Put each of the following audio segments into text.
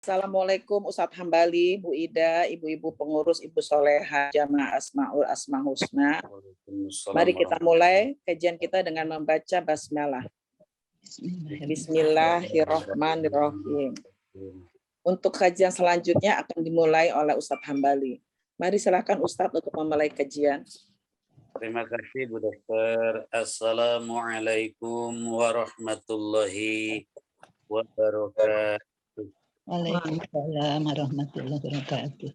Assalamualaikum Ustadz Hambali, Bu Ida, ibu-ibu pengurus, Ibu Soleha, Jamaah Asmaul Asma Husna. Mari kita mulai kajian kita dengan membaca basmalah. Bismillahirrahmanirrahim. Untuk kajian selanjutnya akan dimulai oleh Ustadz Hambali. Mari silakan Ustadz untuk memulai kajian. Terima kasih Bu Dokter. Assalamualaikum warahmatullahi wabarakatuh. Waalaikumsalam warahmatullahi wabarakatuh.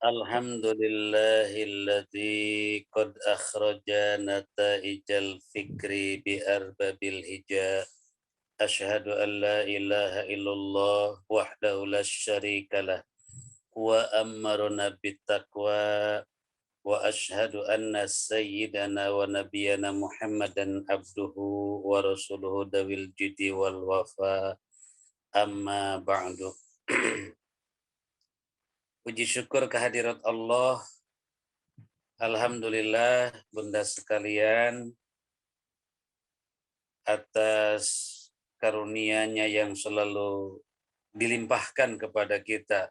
Alhamdulillahilladzi qad akhraja nata'ijal fikri bi arbabil hija. Asyhadu an la ilaha illallah wahdahu la syarikalah wa amarna bittaqwa wa asyhadu anna sayyidana wa nabiyyana Muhammadan abduhu wa rasuluhu dawil judi wal wafa. Amma ba'du. Puji syukur kehadirat Allah. Alhamdulillah Bunda sekalian atas karunia-Nya yang selalu dilimpahkan kepada kita.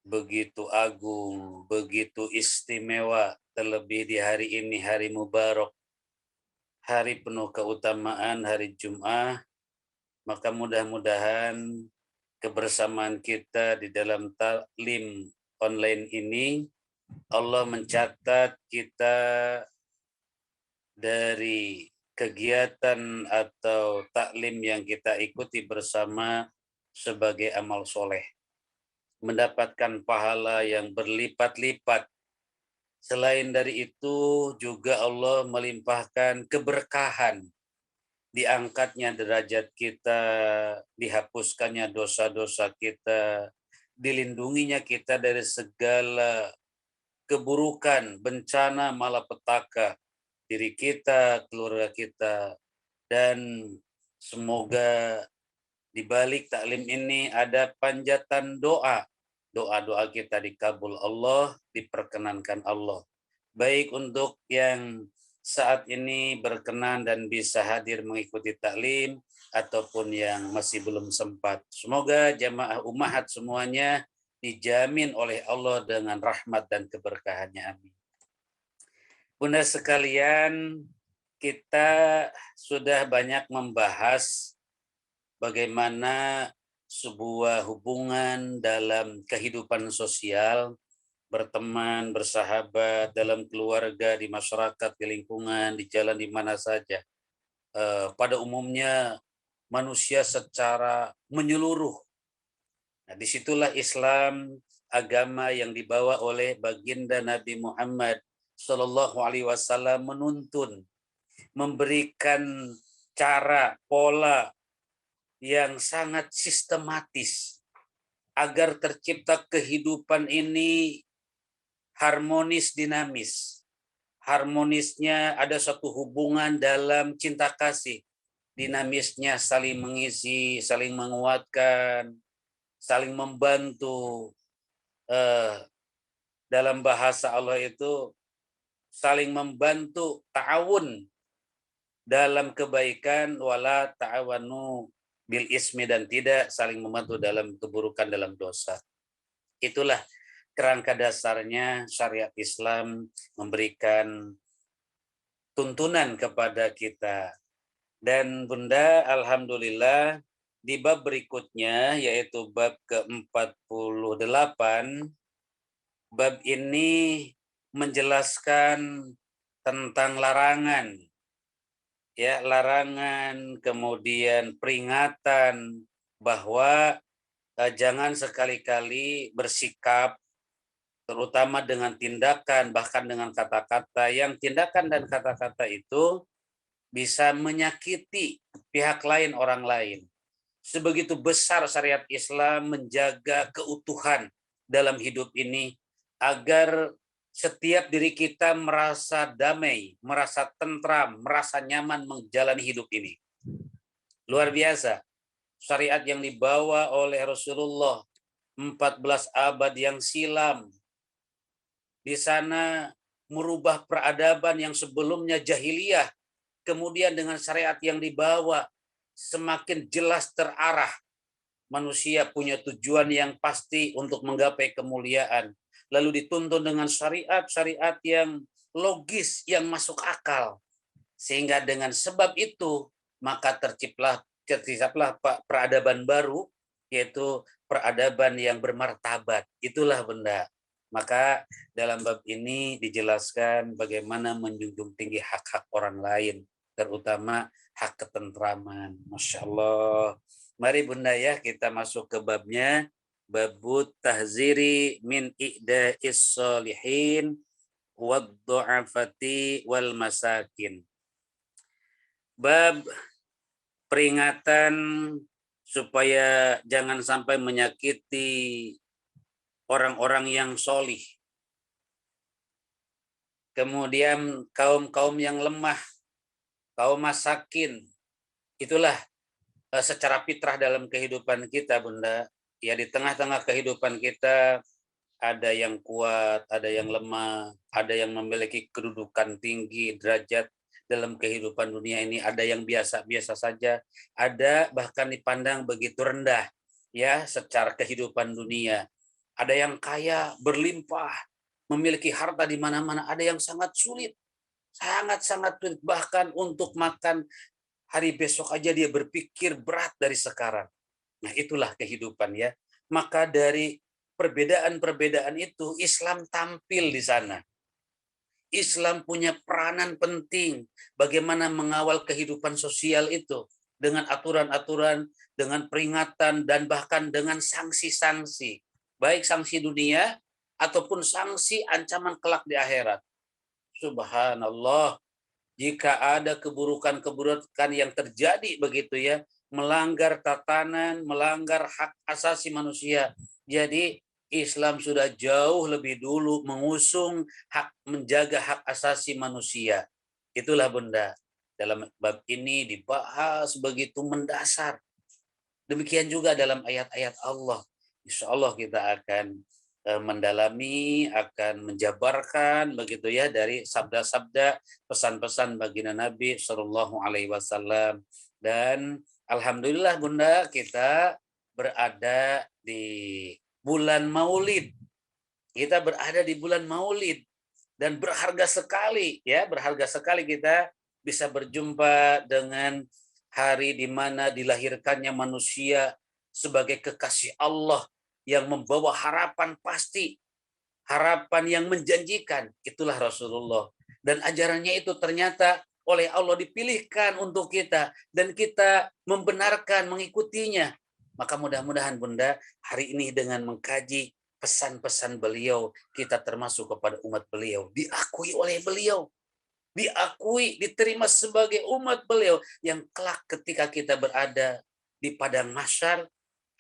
Begitu agung, begitu istimewa, terlebih di hari ini, hari mubarak, hari penuh keutamaan, hari Jum'ah. Maka mudah-mudahan kebersamaan kita di dalam taklim online ini, Allah mencatat kita dari kegiatan atau taklim yang kita ikuti bersama sebagai amal soleh, mendapatkan pahala yang berlipat-lipat. Selain dari itu juga Allah melimpahkan keberkahan, diangkatnya derajat kita, dihapuskannya dosa-dosa kita, dilindunginya kita dari segala keburukan, bencana, malapetaka, diri kita, keluarga kita. Dan semoga di balik taklim ini ada panjatan doa. Doa-doa kita dikabul Allah, diperkenankan Allah. Baik untuk yang saat ini berkenan dan bisa hadir mengikuti taklim ataupun yang masih belum sempat. Semoga jamaah ummahat semuanya dijamin oleh Allah dengan rahmat dan keberkahannya. Amin. Bunda sekalian, kita sudah banyak membahas bagaimana sebuah hubungan dalam kehidupan sosial, berteman, bersahabat, dalam keluarga, di masyarakat, di lingkungan, di jalan, di mana saja. Pada umumnya manusia secara menyeluruh. Nah, disitulah Islam, agama yang dibawa oleh baginda Nabi Muhammad Sallallahu Alaihi Wasallam menuntun, memberikan cara, pola yang sangat sistematis agar tercipta kehidupan ini harmonis, dinamis. Harmonisnya ada satu hubungan dalam cinta kasih. Dinamisnya saling mengisi, saling menguatkan, saling membantu. Dalam bahasa Allah itu saling membantu, ta'awun dalam kebaikan, wala ta'awanu bil ismi, dan tidak saling membantu dalam keburukan, dalam dosa. Itulah kerangka dasarnya syariat Islam memberikan tuntunan kepada kita. Dan Bunda, alhamdulillah di bab berikutnya, yaitu bab ke-48, bab ini menjelaskan tentang larangan. Ya, larangan, kemudian peringatan bahwa jangan sekali-kali bersikap, terutama dengan tindakan, bahkan dengan kata-kata, yang tindakan dan kata-kata itu bisa menyakiti pihak lain, orang lain. Sebegitu besar syariat Islam menjaga keutuhan dalam hidup ini, agar setiap diri kita merasa damai, merasa tentram, merasa nyaman menjalani hidup ini. Luar biasa. Syariat yang dibawa oleh Rasulullah 14 abad yang silam. Di sana merubah peradaban yang sebelumnya jahiliyah. Kemudian dengan syariat yang dibawa semakin jelas terarah manusia punya tujuan yang pasti untuk menggapai kemuliaan. Lalu dituntun dengan syariat-syariat yang logis, yang masuk akal. Sehingga dengan sebab itu, maka terciptalah peradaban baru, yaitu peradaban yang bermartabat. Itulah benda. Maka dalam bab ini dijelaskan bagaimana menjunjung tinggi hak-hak orang lain, terutama hak ketentraman. Masya Allah. Mari bunda ya, kita masuk ke babnya. Babut tahziri min i'da'is solihin wad-du'afati wal masakin. Bab peringatan supaya jangan sampai menyakiti orang-orang yang solih. Kemudian kaum-kaum yang lemah, kaum masakin. Itulah secara fitrah dalam kehidupan kita, bunda. Ya, di tengah-tengah kehidupan kita ada yang kuat, ada yang lemah, ada yang memiliki kedudukan tinggi, derajat dalam kehidupan dunia ini, ada yang biasa-biasa saja, ada bahkan dipandang begitu rendah ya secara kehidupan dunia. Ada yang kaya, berlimpah, memiliki harta di mana-mana, ada yang sangat sulit, sangat-sangat sulit, bahkan untuk makan hari besok aja dia berpikir berat dari sekarang. Nah, itulah kehidupan ya. Maka dari perbedaan-perbedaan itu Islam tampil di sana. Islam punya peranan penting bagaimana mengawal kehidupan sosial itu dengan aturan-aturan, dengan peringatan, dan bahkan dengan sanksi-sanksi. Baik sanksi dunia ataupun sanksi ancaman kelak di akhirat. Subhanallah. Jika ada keburukan-keburukan yang terjadi begitu ya, melanggar tatanan, melanggar hak asasi manusia. Jadi Islam sudah jauh lebih dulu mengusung menjaga hak asasi manusia. Itulah bunda. Dalam bab ini dibahas begitu mendasar. Demikian juga dalam ayat-ayat Allah. Insya Allah kita akan mendalami, akan menjabarkan begitu ya dari sabda-sabda pesan-pesan baginda Nabi Shallallahu Alaihi Wasallam. Dan alhamdulillah bunda, kita berada di bulan Maulid. Kita berada di bulan Maulid dan berharga sekali ya, berharga sekali kita bisa berjumpa dengan hari di mana dilahirkannya manusia sebagai kekasih Allah yang membawa harapan pasti, harapan yang menjanjikan. Itulah Rasulullah. Dan ajarannya itu ternyata oleh Allah dipilihkan untuk kita dan kita membenarkan, mengikutinya. Maka mudah-mudahan bunda, hari ini dengan mengkaji pesan-pesan beliau, kita termasuk kepada umat beliau, diakui oleh beliau, diakui, diterima sebagai umat beliau, yang kelak ketika kita berada di padang mahsyar,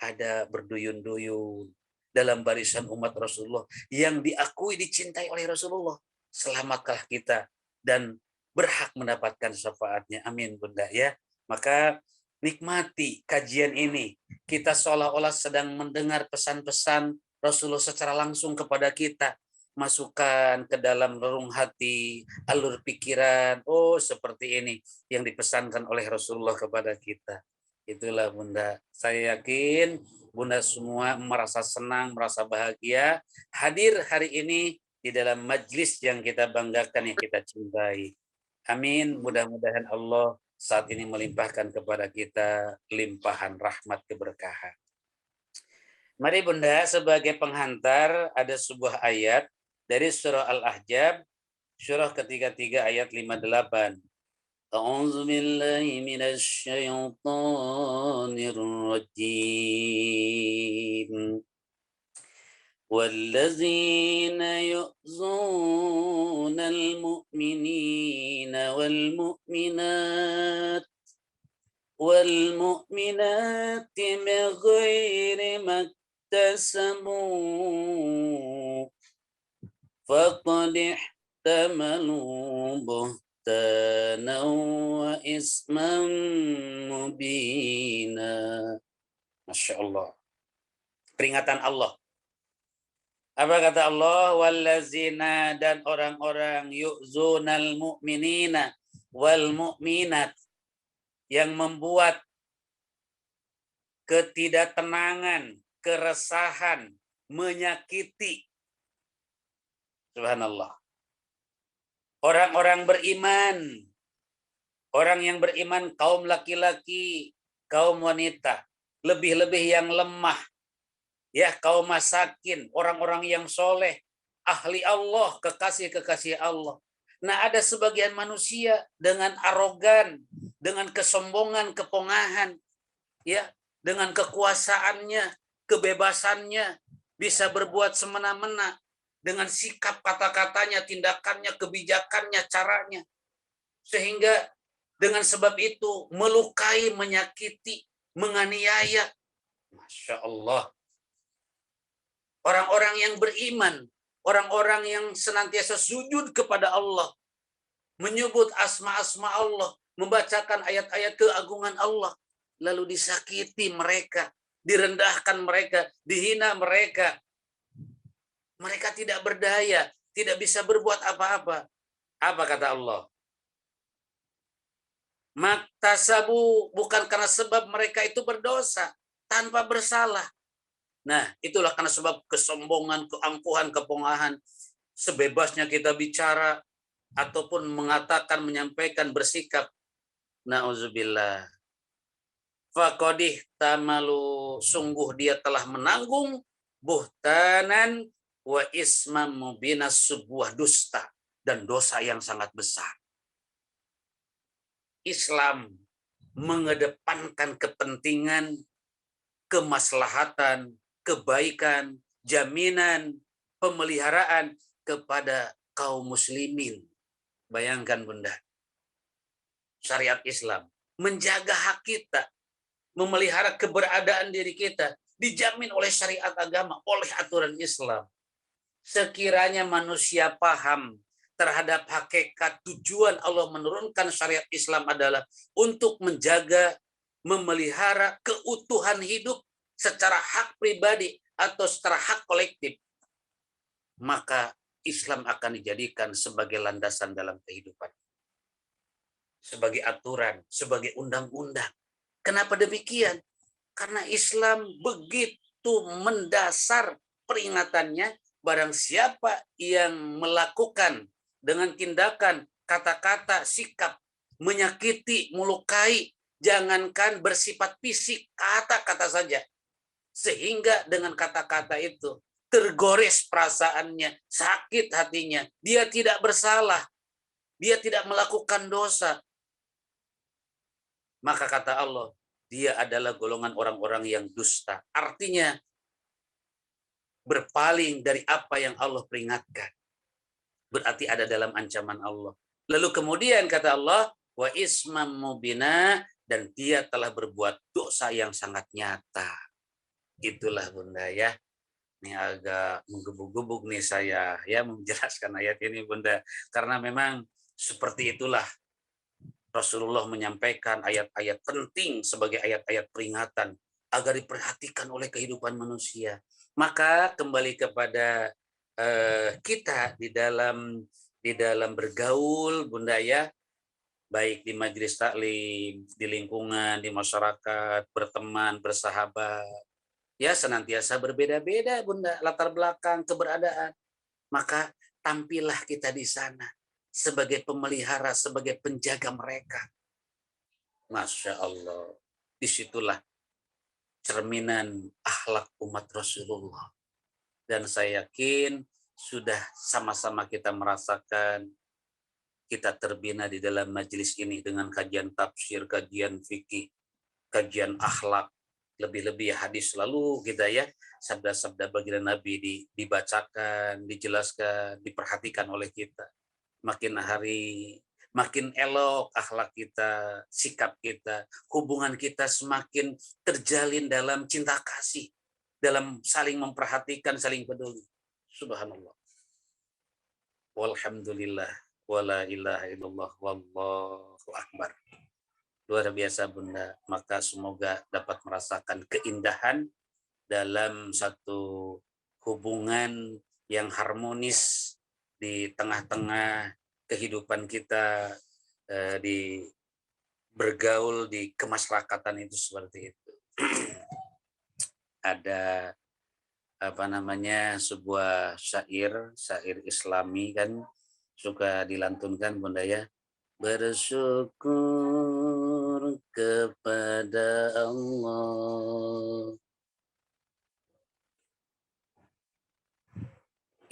ada berduyun-duyun dalam barisan umat Rasulullah yang diakui, dicintai oleh Rasulullah. Selamatlah kita dan berhak mendapatkan syafaatnya. Amin bunda ya. Maka nikmati kajian ini. Kita seolah-olah sedang mendengar pesan-pesan Rasulullah secara langsung kepada kita. Masukkan ke dalam relung hati, alur pikiran. Oh, seperti ini yang dipesankan oleh Rasulullah kepada kita. Itulah bunda. Saya yakin bunda semua merasa senang, merasa bahagia hadir hari ini di dalam majlis yang kita banggakan, yang kita cintai. Amin. Mudah-mudahan Allah saat ini melimpahkan kepada kita limpahan rahmat keberkahan. Mari bunda, sebagai penghantar ada sebuah ayat dari surah Al-Ahzab, surah ketiga ayat 58. A'udzu billahi minasy syaithanir rajim. وَالَّذِينَ يُؤْذُونَ الْمُؤْمِنِينَ وَالْمُؤْمِنَاتِ بِغَيْرِ مَا اكْتَسَبُوا فَقَدِ احْتَمَلُوا بُهْتَانًا وَإِثْمًا مُبِينًا. Masya Allah. Peringatan Allah. Apa kata Allah? Wallazina, dan orang-orang yu'zunal mu'minina wal mu'minat, yang membuat ketidaktenangan, keresahan, menyakiti. Subhanallah. Orang-orang beriman, orang yang beriman, kaum laki-laki, kaum wanita, lebih-lebih yang lemah, ya kaum masakin, orang-orang yang soleh, ahli Allah, kekasih-kekasih Allah. Nah, ada sebagian manusia dengan arogan, dengan kesombongan, kepongahan, ya, dengan kekuasaannya, kebebasannya, bisa berbuat semena-mena, dengan sikap kata-katanya, tindakannya, kebijakannya, caranya. Sehingga dengan sebab itu melukai, menyakiti, menganiaya. Masya Allah. Orang-orang yang beriman, orang-orang yang senantiasa sujud kepada Allah, menyebut asma-asma Allah, membacakan ayat-ayat keagungan Allah, lalu disakiti mereka, direndahkan mereka, dihina mereka. Mereka tidak berdaya, tidak bisa berbuat apa-apa. Apa kata Allah? Maktasabu, bukan karena sebab mereka itu berdosa, tanpa bersalah. Nah, itulah karena sebab kesombongan, keangkuhan, kepongahan. Sebebasnya kita bicara, ataupun mengatakan, menyampaikan, bersikap. Na'udzubillah. Faqadih tamalu, sungguh dia telah menanggung buhtanan wa ismam mubina, sebuah dusta dan dosa yang sangat besar. Islam mengedepankan kepentingan, kemaslahatan, kebaikan, jaminan, pemeliharaan kepada kaum muslimin. Bayangkan Bunda, syariat Islam menjaga hak kita, memelihara keberadaan diri kita, dijamin oleh syariat agama, oleh aturan Islam. Sekiranya manusia paham terhadap hakikat tujuan Allah menurunkan syariat Islam adalah untuk menjaga, memelihara keutuhan hidup secara hak pribadi atau secara hak kolektif, maka Islam akan dijadikan sebagai landasan dalam kehidupan, sebagai aturan, sebagai undang-undang. Kenapa demikian? Karena Islam begitu mendasar peringatannya, barang siapa yang melakukan dengan tindakan, kata-kata, sikap, menyakiti, melukai, jangankan bersifat fisik, kata-kata saja. Sehingga dengan kata-kata itu tergores perasaannya, sakit hatinya, dia tidak bersalah, dia tidak melakukan dosa. Maka kata Allah, dia adalah golongan orang-orang yang dusta. Artinya berpaling dari apa yang Allah peringatkan. Berarti ada dalam ancaman Allah. Lalu kemudian kata Allah, wa ismam mubina, dan dia telah berbuat dosa yang sangat nyata. Itulah Bunda ya. Ini agak menggebuk-gebuk nih saya ya menjelaskan ayat ini Bunda. Karena memang seperti itulah Rasulullah menyampaikan ayat-ayat penting sebagai ayat-ayat peringatan agar diperhatikan oleh kehidupan manusia. Maka kembali kepada kita di dalam bergaul Bunda ya, baik di majelis taklim, di lingkungan, di masyarakat, berteman, bersahabat, ya senantiasa berbeda-beda Bunda latar belakang keberadaan. Maka tampillah kita di sana sebagai pemelihara, sebagai penjaga mereka. Masya Allah. Disitulah cerminan akhlak umat Rasulullah. Dan saya yakin sudah sama-sama kita merasakan, kita terbina di dalam majelis ini dengan kajian tafsir, kajian fikih, kajian akhlak, lebih-lebih hadis selalu kita ya, sabda-sabda baginda Nabi dibacakan, dijelaskan, diperhatikan oleh kita. Makin hari makin elok akhlak kita, sikap kita, hubungan kita semakin terjalin dalam cinta kasih, dalam saling memperhatikan, saling peduli. Subhanallah. Walhamdulillah, wala ilaha illallah, wallahu akbar. Luar biasa Bunda. Maka semoga dapat merasakan keindahan dalam satu hubungan yang harmonis di tengah-tengah kehidupan kita, di bergaul di kemasyarakatan itu seperti itu. ada sebuah syair Islami kan suka dilantunkan Bunda ya. Bersyukur kepada Allah.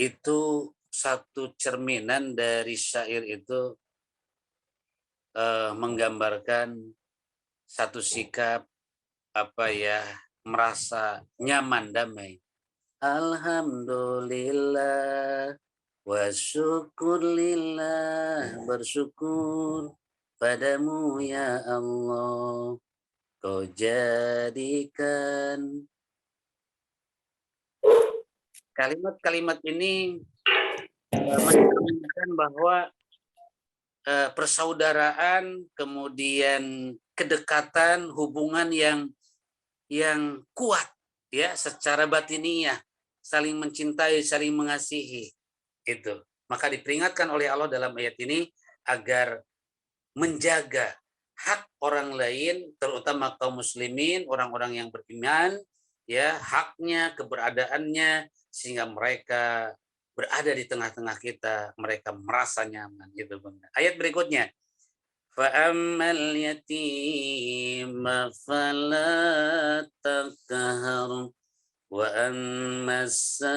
Itu satu cerminan dari syair itu menggambarkan satu sikap merasa nyaman damai. Alhamdulillah wa syukurillah, bersyukur padamu ya Allah, kau jadikan. Kalimat-kalimat ini menunjukkan bahwa persaudaraan, kemudian kedekatan, hubungan yang kuat ya secara batiniah, saling mencintai, saling mengasihi. Itu. Maka diperingatkan oleh Allah dalam ayat ini agar menjaga hak orang lain, terutama kaum muslimin, orang-orang yang beriman, ya, haknya, keberadaannya, sehingga mereka berada di tengah-tengah kita, mereka merasa nyaman. Gitu, Bunda. Ayat berikutnya. فَأَمَّا الْيَتِيمَ فَلَا تَقْهَرْ وَأَمَّا السَّائِلَ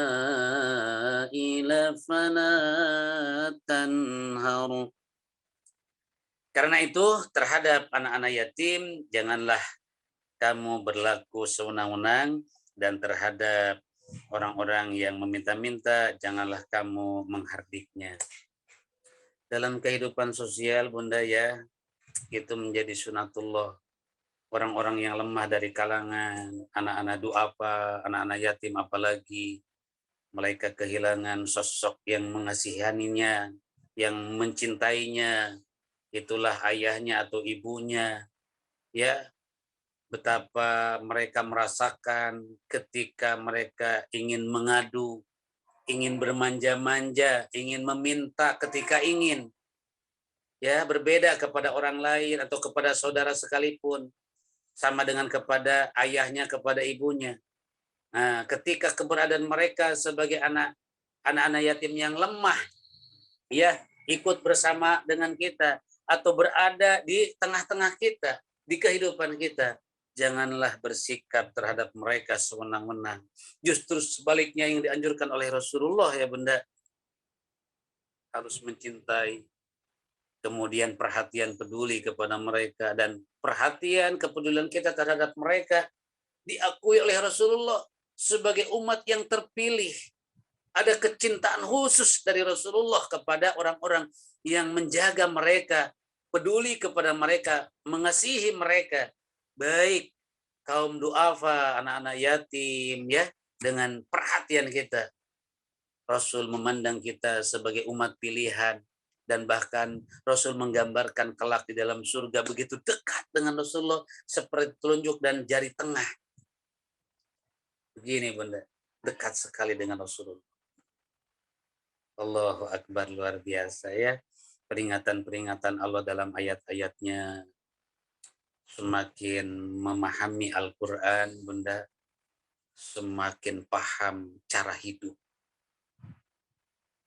فَلَا تَنْهَرْ. Karena itu terhadap anak-anak yatim janganlah kamu berlaku sewenang-wenang, dan terhadap orang-orang yang meminta-minta janganlah kamu menghardiknya. Dalam kehidupan sosial Bunda ya, itu menjadi sunatullah. Orang-orang yang lemah dari kalangan anak-anak duafa, anak-anak yatim apalagi, mereka kehilangan sosok yang mengasihaninya, yang mencintainya, itulah ayahnya atau ibunya. Ya, betapa mereka merasakan ketika mereka ingin mengadu, ingin bermanja-manja, ingin meminta ketika ingin. Ya, berbeda kepada orang lain atau kepada saudara sekalipun, sama dengan kepada ayahnya, kepada ibunya. Nah, ketika keberadaan mereka sebagai anak-anak yatim yang lemah, ya, ikut bersama dengan kita atau berada di tengah-tengah kita, di kehidupan kita, janganlah bersikap terhadap mereka sewenang-wenang. Justru sebaliknya yang dianjurkan oleh Rasulullah ya Bunda, harus mencintai, kemudian perhatian peduli kepada mereka, dan perhatian kepedulian kita terhadap mereka diakui oleh Rasulullah sebagai umat yang terpilih. Ada kecintaan khusus dari Rasulullah kepada orang-orang yang menjaga mereka, peduli kepada mereka, mengasihi mereka, baik kaum duafa, anak-anak yatim, ya, dengan perhatian kita. Rasul memandang kita sebagai umat pilihan, dan bahkan Rasul menggambarkan kelak di dalam surga begitu dekat dengan Rasulullah seperti telunjuk dan jari tengah. Begini Bunda, dekat sekali dengan Rasulullah. Allahu Akbar, luar biasa ya. Peringatan-peringatan Allah dalam ayat-ayatnya, semakin memahami Al-Quran Bunda, semakin paham cara hidup,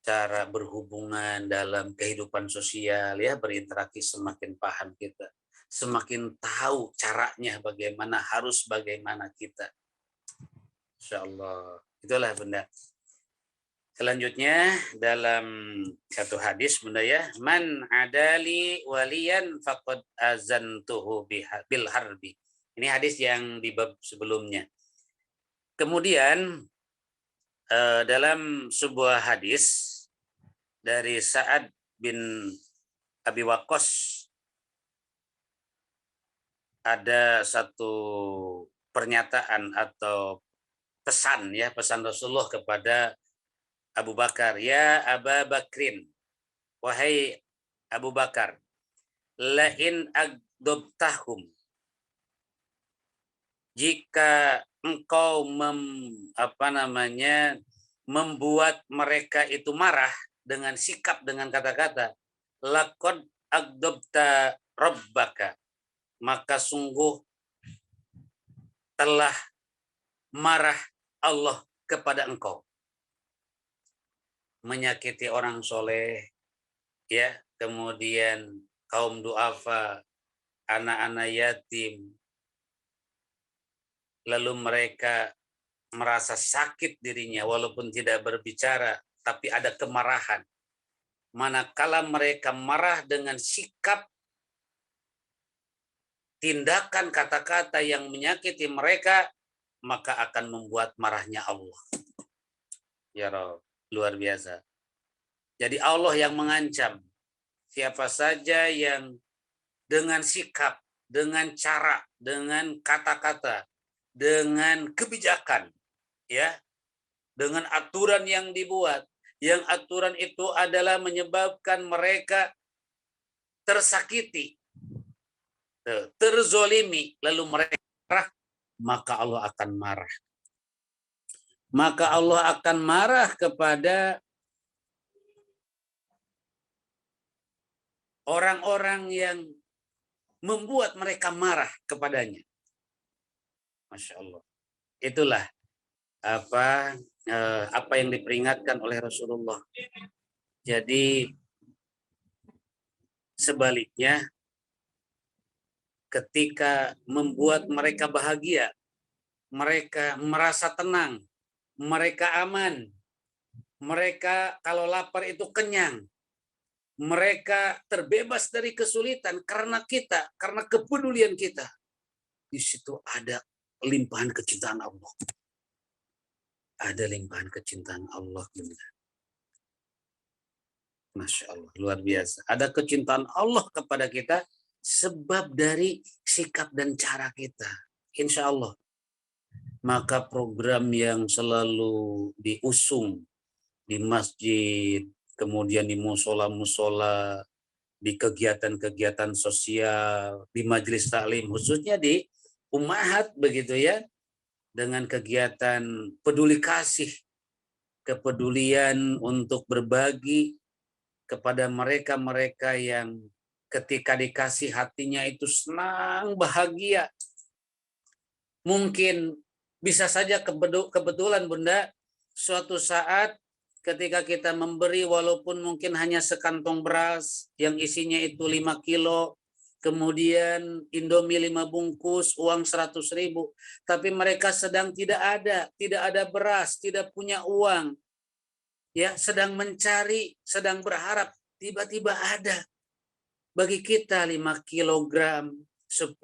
cara berhubungan dalam kehidupan sosial, ya, berinteraksi, semakin paham kita, semakin tahu caranya bagaimana, harus bagaimana kita. Insyaallah. Itulah Bunda. Selanjutnya dalam satu hadis Bunda ya, man adali waliyan faqad azantuhu bil harbi. Ini hadis yang di bab sebelumnya. Kemudian dalam sebuah hadis dari Sa'ad bin Abi Waqqas, ada satu pernyataan atau pesan ya, pesan Rasulullah kepada Abu Bakar, ya Aba Bakrin, wahai Abu Bakar, lain agdobtahum, jika engkau membuat mereka itu marah dengan sikap, dengan kata-kata, laqad agdobta rabbaka, maka sungguh telah marah Allah kepada engkau. Menyakiti orang soleh, ya, kemudian kaum duafa, anak-anak yatim, lalu mereka merasa sakit dirinya walaupun tidak berbicara, tapi ada kemarahan. Manakala mereka marah dengan sikap, tindakan, kata-kata yang menyakiti mereka, maka akan membuat marahnya Allah. Ya Rabb, luar biasa. Jadi Allah yang mengancam siapa saja yang dengan sikap, dengan cara, dengan kata-kata, dengan kebijakan, ya, dengan aturan yang dibuat, yang aturan itu adalah menyebabkan mereka tersakiti, terzolimi, lalu mereka marah, maka Allah akan marah. Maka Allah akan marah kepada orang-orang yang membuat mereka marah kepadanya. Masya Allah. Itulah apa yang diperingatkan oleh Rasulullah. Jadi sebaliknya, ketika membuat mereka bahagia, mereka merasa tenang, mereka aman, mereka kalau lapar itu kenyang, mereka terbebas dari kesulitan karena kita, karena kepedulian kita. Di situ ada limpahan kecintaan Allah. Ada limpahan kecintaan Allah. Masya Allah, luar biasa. Ada kecintaan Allah kepada kita sebab dari sikap dan cara kita. Insya Allah. Maka program yang selalu diusung di masjid, kemudian di musola-musola, di kegiatan-kegiatan sosial, di majelis taklim, khususnya di Ummahat begitu ya, dengan kegiatan peduli kasih, kepedulian untuk berbagi kepada mereka-mereka yang ketika dikasih hatinya itu senang, bahagia. Mungkin bisa saja kebetulan Bunda, suatu saat ketika kita memberi walaupun mungkin hanya sekantong beras yang isinya itu 5 kilo, kemudian Indomie 5 bungkus, uang 100.000, tapi mereka sedang tidak ada beras, tidak punya uang, ya, sedang mencari, sedang berharap, tiba-tiba ada. Bagi kita 5 kilogram, 10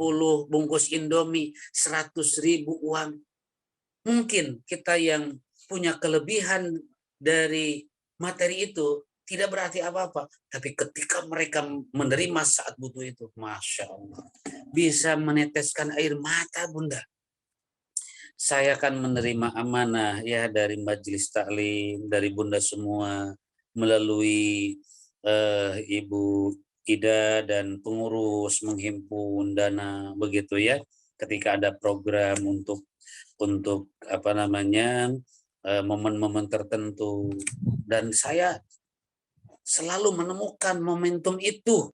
bungkus Indomie, 100.000 uang. Mungkin kita yang punya kelebihan dari materi itu tidak berarti apa-apa. Tapi ketika mereka menerima saat butuh itu, Masya Allah, bisa meneteskan air mata Bunda. Saya akan menerima amanah ya dari majelis taklim, dari Bunda semua, melalui Ibu Ida dan pengurus menghimpun dana begitu ya. Ketika ada program untuk momen-momen tertentu, dan saya selalu menemukan momentum itu,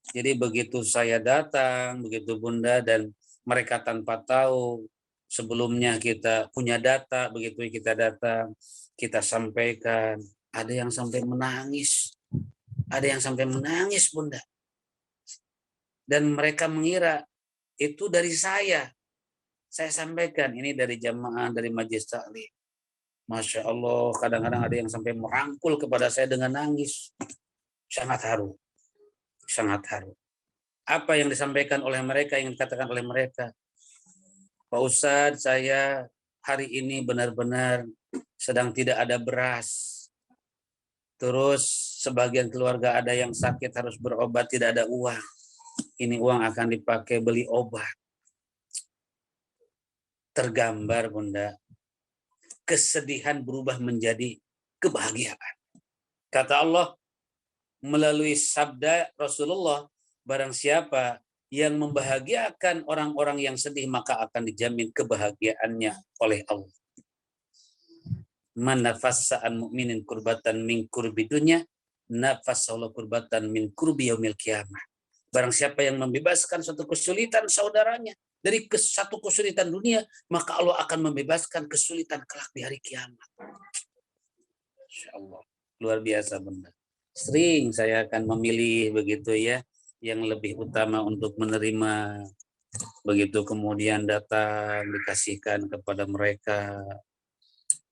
Jadi begitu saya datang, begitu Bunda, dan mereka tanpa tahu sebelumnya kita punya data, begitu kita datang, kita sampaikan, ada yang sampai menangis, Bunda. Dan mereka mengira itu dari saya. Saya sampaikan ini dari jamaah, dari majelis taklim. Masya Allah, kadang-kadang ada yang sampai merangkul kepada saya dengan nangis. Sangat haru. Apa yang disampaikan oleh mereka, yang dikatakan oleh mereka? Pak Ustadz, saya hari ini benar-benar sedang tidak ada beras. Terus sebagian keluarga ada yang sakit harus berobat, tidak ada uang. Ini uang akan dipakai beli obat. Tergambar Bunda, kesedihan berubah menjadi kebahagiaan. Kata Allah melalui sabda Rasulullah, barang siapa yang membahagiakan orang-orang yang sedih, maka akan dijamin kebahagiaannya oleh Allah. Man nafassa'an mu'minin kurbatan min kurbi dunya, nafassallahu kurbatan min kurbi yaumil qiyamah. Barang siapa yang membebaskan suatu kesulitan saudaranya, dari satu kesulitan dunia, maka Allah akan membebaskan kesulitan kelak di hari kiamat. Insya Allah. Luar biasa benar. Sering saya akan memilih begitu ya, yang lebih utama untuk menerima, begitu kemudian datang dikasihkan kepada mereka.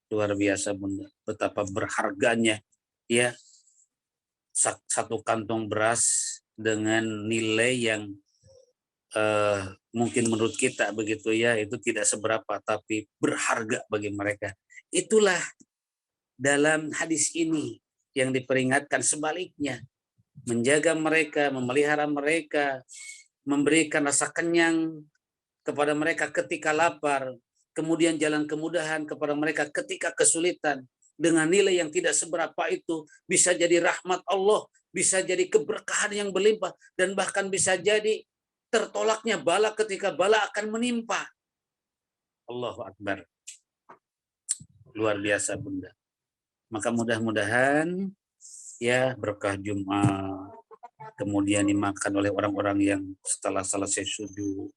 Luar biasa benar, betapa berharganya ya satu kantong beras dengan nilai yang mungkin menurut kita begitu ya itu tidak seberapa, tapi berharga bagi mereka. Itulah dalam hadis ini yang diperingatkan sebaliknya, menjaga mereka, memelihara mereka, memberikan rasa kenyang kepada mereka ketika lapar, kemudian jalan kemudahan kepada mereka ketika kesulitan, dengan nilai yang tidak seberapa itu bisa jadi rahmat Allah, bisa jadi keberkahan yang berlimpah, dan bahkan bisa jadi tertolaknya bala ketika bala akan menimpa. Allahu Akbar. Luar biasa Bunda. Maka mudah-mudahan ya berkah Jumat kemudian dimakan oleh orang-orang yang setelah selesai sujud,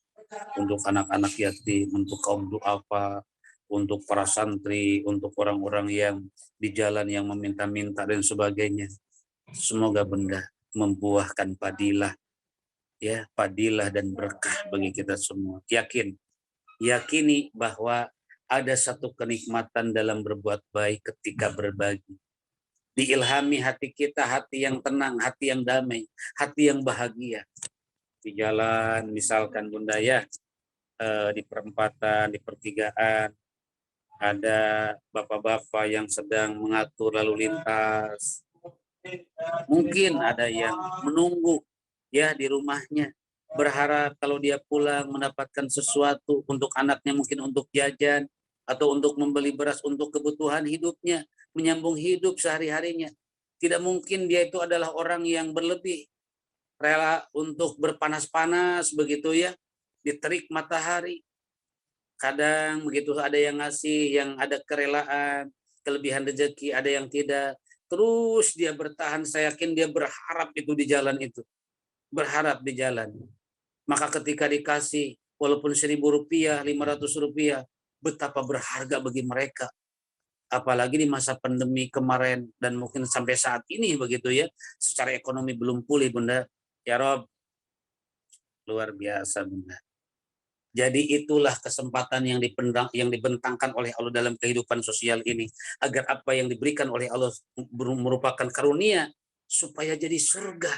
untuk anak-anak yatim, untuk kaum duafa, untuk para santri, untuk orang-orang yang di jalan yang meminta-minta dan sebagainya. Semoga Bunda membuahkan padilah ya, padilah dan berkah bagi kita semua. Yakini bahwa ada satu kenikmatan dalam berbuat baik ketika berbagi. Diilhami hati kita, hati yang tenang, hati yang damai, hati yang bahagia. Di jalan misalkan Bunda ya, di perempatan, di pertigaan, ada bapak-bapak yang sedang mengatur lalu lintas. Mungkin ada yang menunggu ya di rumahnya, berharap kalau dia pulang mendapatkan sesuatu untuk anaknya, mungkin untuk jajan atau untuk membeli beras untuk kebutuhan hidupnya, menyambung hidup sehari-harinya. Tidak mungkin dia itu adalah orang yang berlebih, rela untuk berpanas-panas begitu ya, di terik matahari. Kadang begitu ada yang ngasih, yang ada kerelaan, kelebihan rezeki, ada yang tidak. Terus dia bertahan, saya yakin dia berharap itu di jalan itu. Berharap di jalan. Maka ketika dikasih, walaupun Rp1.000, Rp500, betapa berharga bagi mereka. Apalagi di masa pandemi kemarin, dan mungkin sampai saat ini begitu ya, secara ekonomi belum pulih Bunda. Ya Rob, luar biasa Bunda. Jadi itulah kesempatan yang dibentangkan oleh Allah dalam kehidupan sosial ini, agar apa yang diberikan oleh Allah merupakan karunia supaya jadi surga.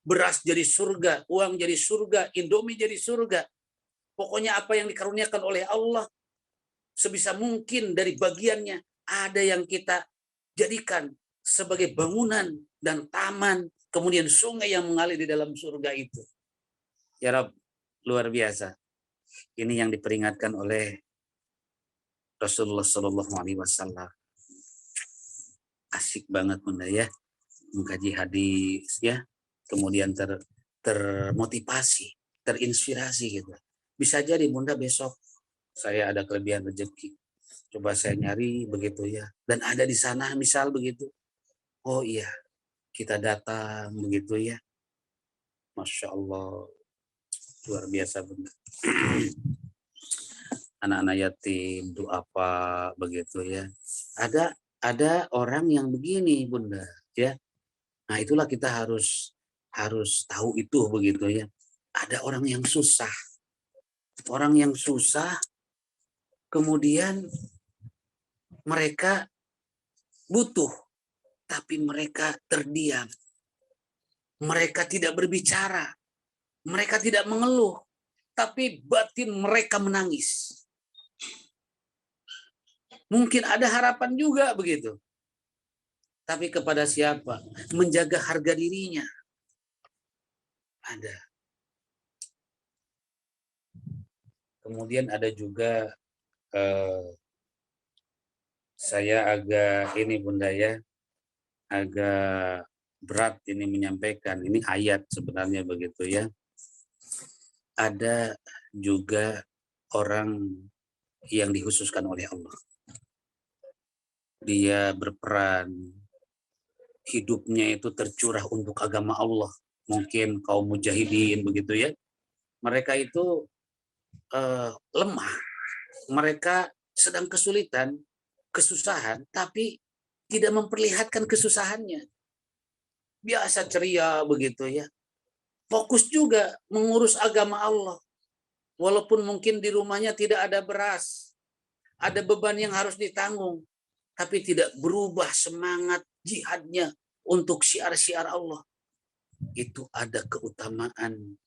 Beras jadi surga, uang jadi surga, Indomie jadi surga. Pokoknya apa yang dikaruniakan oleh Allah, sebisa mungkin dari bagiannya ada yang kita jadikan sebagai bangunan dan taman, kemudian sungai yang mengalir di dalam surga itu. Ya Rabb, luar biasa. Ini yang diperingatkan oleh Rasulullah SAW. Asik banget Bunda ya, mengkaji hadis ya, kemudian termotivasi, terinspirasi gitu. Bisa jadi Bunda besok saya ada kelebihan rezeki, coba saya nyari begitu ya, dan ada di sana misal begitu. Oh iya, kita datang begitu ya. Masya Allah, luar biasa Bunda. Anak-anak yatim itu apa begitu ya. Ada orang yang begini Bunda ya. Nah itulah kita harus tahu itu begitu ya. Ada orang yang susah. Orang yang susah, kemudian mereka butuh, tapi mereka terdiam. Mereka tidak berbicara. Mereka tidak mengeluh, tapi batin mereka menangis. Mungkin ada harapan juga begitu. Tapi kepada siapa? Menjaga harga dirinya. Ada. Kemudian ada juga saya agak ini Bunda ya, agak berat ini menyampaikan. Ini ayat sebenarnya begitu ya. Ada juga orang yang dikhususkan oleh Allah. Dia berperan, hidupnya itu tercurah untuk agama Allah. Mungkin kaum mujahidin begitu ya. Mereka itu lemah, mereka sedang kesulitan, kesusahan, tapi tidak memperlihatkan kesusahannya. Biasa ceria begitu ya. Fokus juga mengurus agama Allah. Walaupun mungkin di rumahnya tidak ada beras, ada beban yang harus ditanggung, tapi tidak berubah semangat jihadnya untuk syiar-syiar Allah. Itu ada keutamaan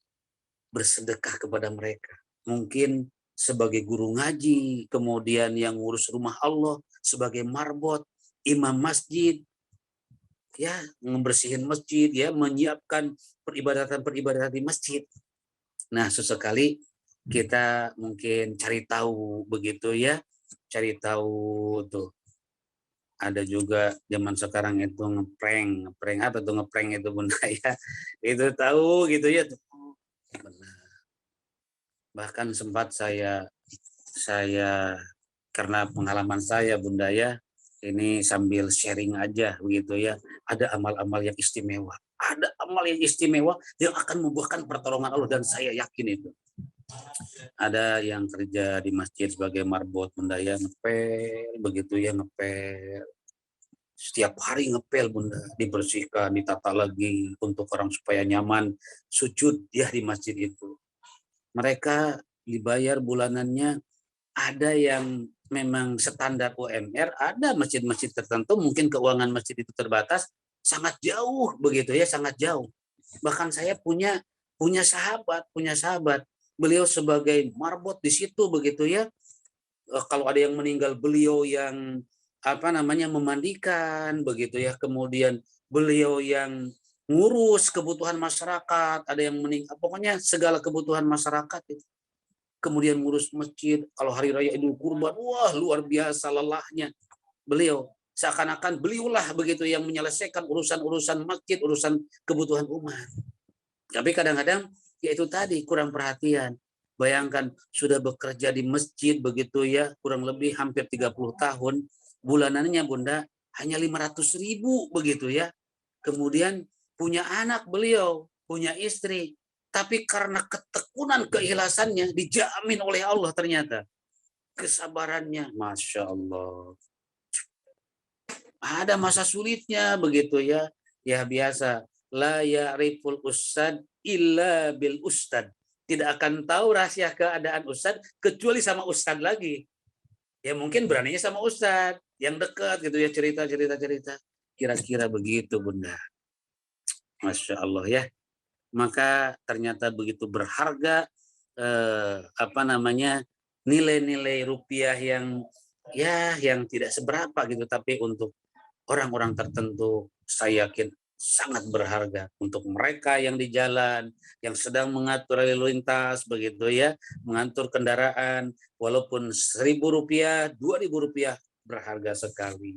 bersedekah kepada mereka. Mungkin sebagai guru ngaji, kemudian yang ngurus rumah Allah, sebagai marbot, imam masjid, ya membersihin masjid, ya menyiapkan peribadatan-peribadatan di masjid. Nah, sesekali kita mungkin cari tahu begitu ya, cari tahu tuh. Ada juga zaman sekarang itu ngeprank apa tuh ngeprank itu Bunda ya. Itu tahu gitu ya. Benar. Bahkan sempat saya karena pengalaman saya Bunda ya, ini sambil sharing aja begitu ya. Ada amal-amal yang istimewa. Ada amal yang istimewa yang akan membuahkan pertolongan Allah, dan saya yakin itu. Ada yang kerja di masjid sebagai marbot Bunda ya, ngepel begitu ya, ngepel. Setiap hari ngepel Bunda, dibersihkan, ditata lagi untuk orang supaya nyaman sujud ya di masjid itu. Mereka dibayar bulanannya, ada yang memang standar UMR, ada masjid-masjid tertentu mungkin keuangan masjid itu terbatas, sangat jauh begitu ya, sangat jauh. Bahkan saya punya sahabat, beliau sebagai marbot di situ begitu ya. Kalau ada yang meninggal, beliau yang memandikan begitu ya, kemudian beliau yang ngurus kebutuhan masyarakat, ada yang meninggal, pokoknya segala kebutuhan masyarakat itu. Kemudian ngurus masjid, kalau hari raya Idul Kurban, wah luar biasa lelahnya beliau, seakan-akan beliaulah begitu yang menyelesaikan urusan-urusan masjid, urusan kebutuhan umat. Tapi kadang-kadang ya itu tadi, kurang perhatian. Bayangkan sudah bekerja di masjid begitu ya, kurang lebih hampir 30 tahun, bulanannya Bunda hanya 500.000 begitu ya. Kemudian punya anak beliau, punya istri, tapi karena ketekunan keikhlasannya dijamin oleh Allah ternyata. Kesabarannya, Masya Allah. Ada masa sulitnya begitu ya. Ya biasa, la ya'riful ustad illa bil ustad. Tidak akan tahu rahasia keadaan ustad kecuali sama ustad lagi. Ya mungkin beraninya sama ustad yang dekat gitu ya, cerita. Kira-kira begitu Bunda. Masya Allah ya. Maka ternyata begitu berharga nilai-nilai rupiah yang tidak seberapa gitu, tapi untuk orang-orang tertentu saya yakin sangat berharga. Untuk mereka yang di jalan, yang sedang mengatur lalu lintas begitu ya, mengatur kendaraan, walaupun Rp1.000, Rp2.000 berharga sekali.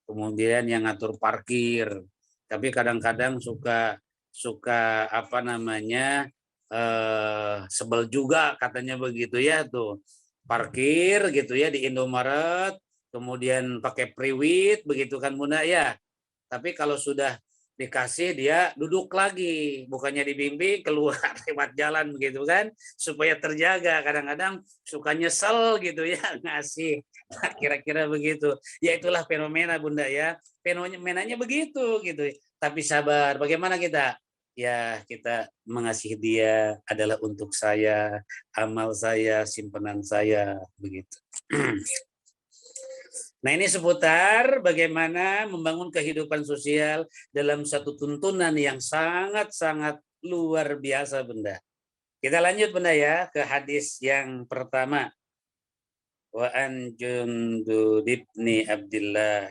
Kemudian yang ngatur parkir, tapi kadang-kadang suka sebel juga katanya begitu ya tuh, parkir gitu ya di Indomaret, kemudian pakai priwit begitu kan Bunda ya. Tapi kalau sudah dikasih dia duduk lagi, bukannya dibimbing keluar lewat jalan begitu kan, supaya terjaga. Kadang-kadang suka nyesel gitu ya ngasih. Nah, kira-kira begitu. Ya itulah fenomena Bunda ya. Fenomenanya begitu gitu. Tapi sabar. Bagaimana kita? Ya kita mengasihi dia adalah untuk saya, amal saya, simpanan saya begitu. Nah ini seputar bagaimana membangun kehidupan sosial dalam satu tuntunan yang sangat-sangat luar biasa Bunda. Kita lanjut Bunda ya ke hadis yang pertama. Wa an Jundub bin Abdillah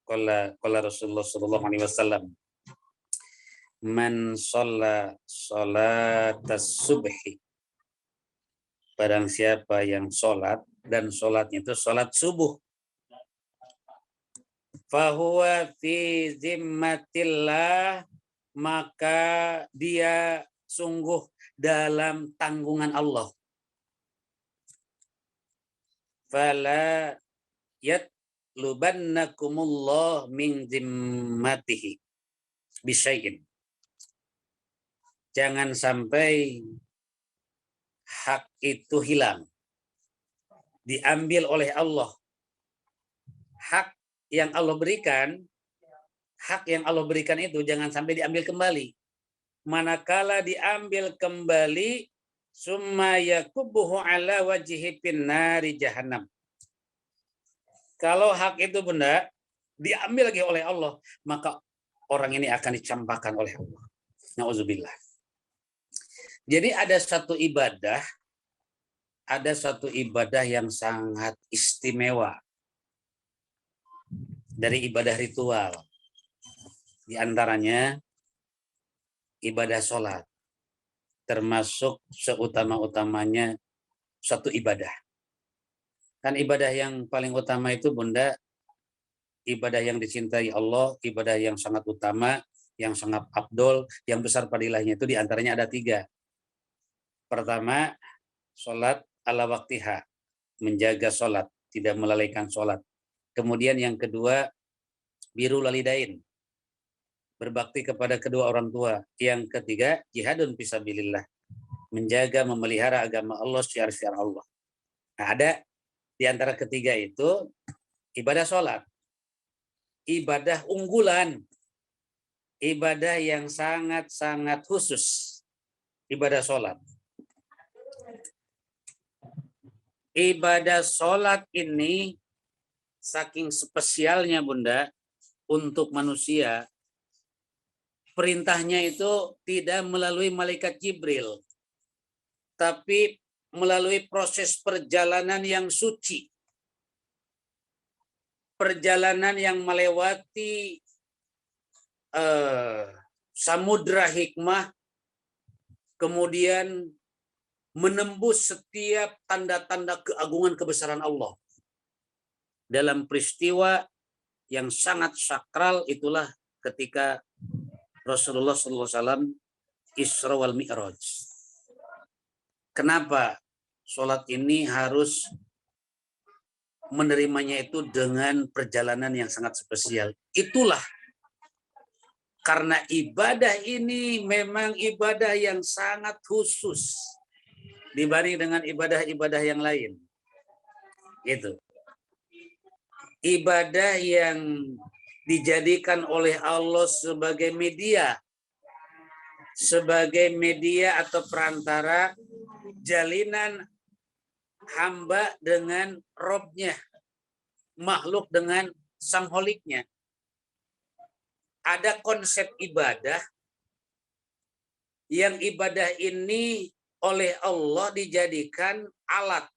qala Rasulullah sallallahu alaihi wasallam, man shalla sholatas subhi, barang siapa yang sholat, dan sholatnya itu sholat subuh, fahuwa fi zimmatillah, maka dia sungguh dalam tanggungan Allah. Fala yatlubannakumullah min zimmatihi bisyai'in. Jangan sampai hak itu hilang, diambil oleh Allah. Hak yang Allah berikan itu jangan sampai diambil kembali. Manakala diambil kembali, summa yakubuhu ala wajhi finnari jahannam. Kalau hak itu Bunda diambil lagi oleh Allah, maka orang ini akan dicampakkan oleh Allah. Nauzubillah. Jadi ada satu ibadah yang sangat istimewa dari ibadah ritual. Di antaranya ibadah sholat, termasuk seutama-utamanya satu ibadah. Kan ibadah yang paling utama itu Bunda, ibadah yang dicintai Allah, ibadah yang sangat utama, yang sangat afdol, yang besar padilahnya itu diantaranya ada 3. Pertama, sholat ala waktiha, menjaga sholat, tidak melalaikan sholat. Kemudian yang kedua, birrul walidain, berbakti kepada kedua orang tua. Yang ketiga, jihadun fisabilillah, menjaga memelihara agama Allah, syiar-syiar Allah. Nah, ada di antara ketiga itu ibadah sholat, ibadah unggulan, ibadah yang sangat-sangat khusus, ibadah sholat. Ibadah sholat ini saking spesialnya Bunda untuk manusia, perintahnya itu tidak melalui malaikat Jibril, tapi melalui proses perjalanan yang suci. Perjalanan yang melewati samudra hikmah, kemudian menembus setiap tanda-tanda keagungan kebesaran Allah. Dalam peristiwa yang sangat sakral itulah ketika Rasulullah SAW Isra wal Mi'raj. Kenapa sholat ini harus menerimanya itu dengan perjalanan yang sangat spesial? Itulah karena ibadah ini memang ibadah yang sangat khusus dibanding dengan ibadah-ibadah yang lain. Itu ibadah yang dijadikan oleh Allah sebagai media atau perantara jalinan hamba dengan Robnya, makhluk dengan sang holiknya. Ada konsep ibadah yang ibadah ini oleh Allah dijadikan alat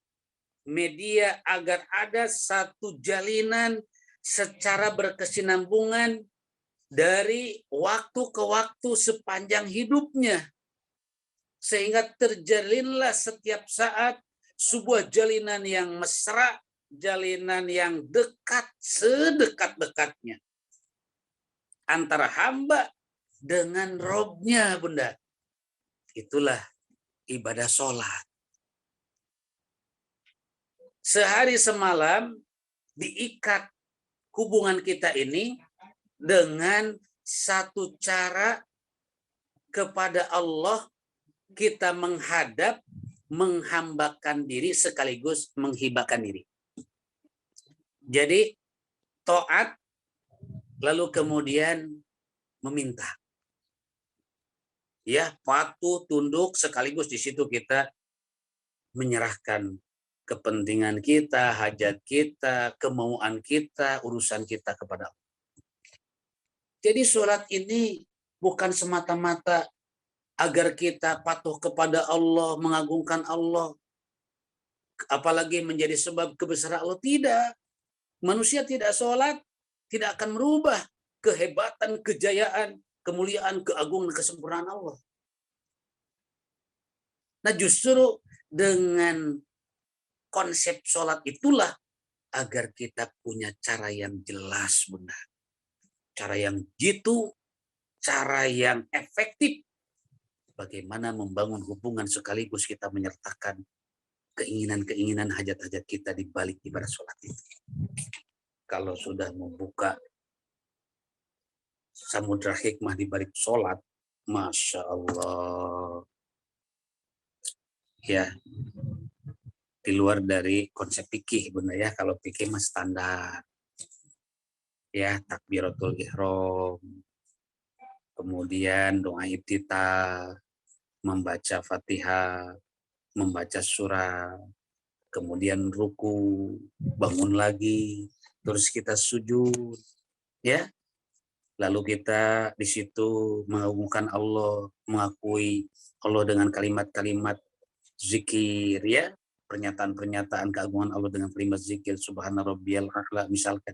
media agar ada satu jalinan secara berkesinambungan dari waktu ke waktu sepanjang hidupnya, sehingga terjalinlah setiap saat sebuah jalinan yang mesra, jalinan yang dekat, sedekat-dekatnya antara hamba dengan Robnya Bunda. Itulah ibadah sholat. Sehari semalam diikat hubungan kita ini dengan satu cara kepada Allah, kita menghadap, menghambakan diri sekaligus menghibahkan diri. Jadi taat lalu kemudian meminta. Ya, patuh, tunduk, sekaligus di situ kita menyerahkan kepentingan kita, hajat kita, kemauan kita, urusan kita kepada Allah. Jadi sholat ini bukan semata-mata agar kita patuh kepada Allah, mengagungkan Allah, apalagi menjadi sebab kebesaran Allah. Tidak. Manusia tidak sholat, tidak akan merubah kehebatan, kejayaan, kemuliaan, keagungan, kesempurnaan Allah. Nah, justru dengan konsep sholat itulah agar kita punya cara yang jelas, Bunda. Cara yang jitu, cara yang efektif. Bagaimana membangun hubungan sekaligus kita menyertakan keinginan-keinginan, hajat-hajat kita di balik ibadah sholat itu. Kalau sudah membuka samudra hikmah di balik sholat, Masya Allah. ya di luar dari konsep fikih Bunda ya. Kalau fikih mah standar ya, takbiratul ihram, kemudian doa iftitah, membaca Fatihah, membaca surah, kemudian ruku, bangun lagi, terus kita sujud ya. Lalu kita di situ mengagungkan Allah, mengakui Allah dengan kalimat-kalimat zikir ya, pernyataan-pernyataan keagungan Allah dengan kalimat zikir subhana rabbiyal a'la misalkan.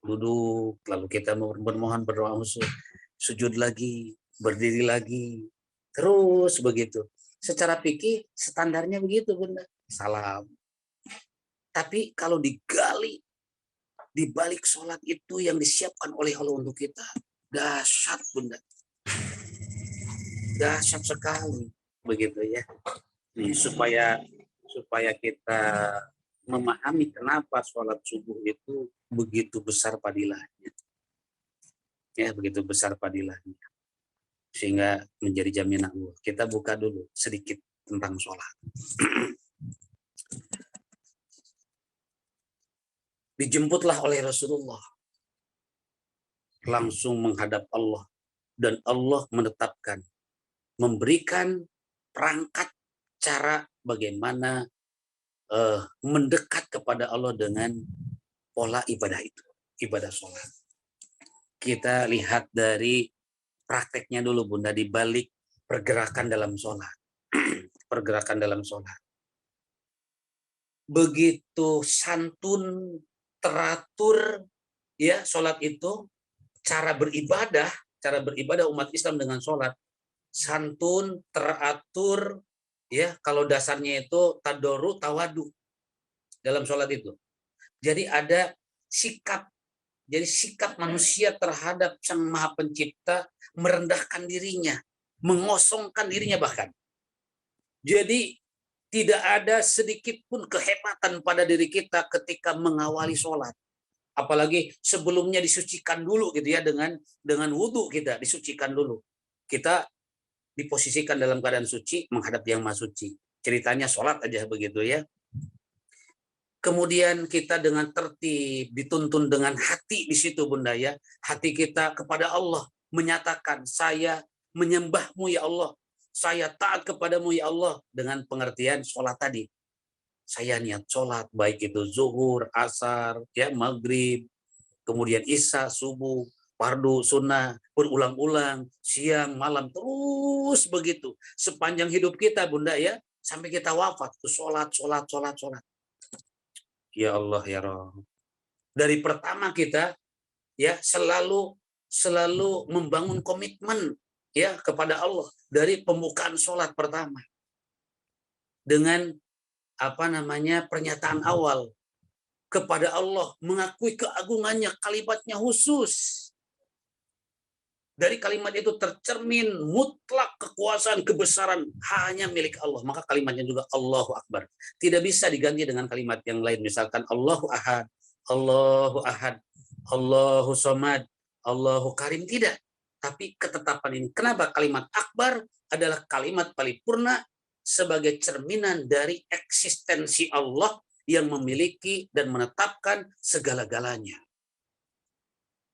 Duduk, lalu kita bermohon berdoa khusus, sujud lagi, berdiri lagi, terus begitu. Secara fikih standarnya begitu Bunda, salam. Tapi kalau digali di balik sholat itu yang disiapkan oleh Allah untuk kita, dahsyat Bunda, dahsyat sekali begitu ya. Nih, supaya kita memahami kenapa sholat subuh itu begitu besar padilahnya, ya begitu besar padilahnya, sehingga menjadi jaminan Allah. Kita buka dulu sedikit tentang sholat. Dijemputlah oleh Rasulullah, langsung menghadap Allah, dan Allah menetapkan, memberikan perangkat cara bagaimana mendekat kepada Allah dengan pola ibadah itu, ibadah sholat. Kita lihat dari prakteknya dulu Bunda, di balik pergerakan dalam sholat. Pergerakan dalam sholat. Begitu santun, teratur, ya sholat itu, cara beribadah umat Islam dengan sholat, santun, teratur, ya kalau dasarnya itu tadoru, tawadu dalam sholat itu. Jadi ada sikap, jadi sikap manusia terhadap Sang Maha Pencipta, merendahkan dirinya, mengosongkan dirinya bahkan. Jadi tidak ada sedikit pun kehebatan pada diri kita ketika mengawali sholat. Apalagi sebelumnya disucikan dulu gitu ya, dengan wudhu kita disucikan dulu. Kita diposisikan dalam keadaan suci menghadap Yang Maha Suci. Ceritanya sholat aja begitu ya. Kemudian kita dengan tertib, dituntun dengan hati di situ Bunda ya. Hati kita kepada Allah menyatakan, saya menyembahmu ya Allah, saya taat kepadamu ya Allah, dengan pengertian sholat tadi. Saya niat sholat, baik itu zuhur, asar, ya maghrib, kemudian isya, subuh, fardu, sunnah, berulang-ulang, siang, malam, terus begitu. Sepanjang hidup kita Bunda ya, sampai kita wafat, sholat. Ya Allah ya Rabb. Dari pertama kita ya selalu membangun komitmen ya kepada Allah dari pembukaan sholat pertama dengan pernyataan awal kepada Allah, mengakui keagungannya, kalimatnya khusus. Dari kalimat itu tercermin mutlak kekuasaan, kebesaran hanya milik Allah. Maka kalimatnya juga Allahu Akbar. Tidak bisa diganti dengan kalimat yang lain. Misalkan Allahu Ahad, Allahu Somad, Allahu Karim. Tidak. Tapi ketetapan ini. Kenapa kalimat Akbar adalah kalimat paripurna sebagai cerminan dari eksistensi Allah yang memiliki dan menetapkan segala-galanya.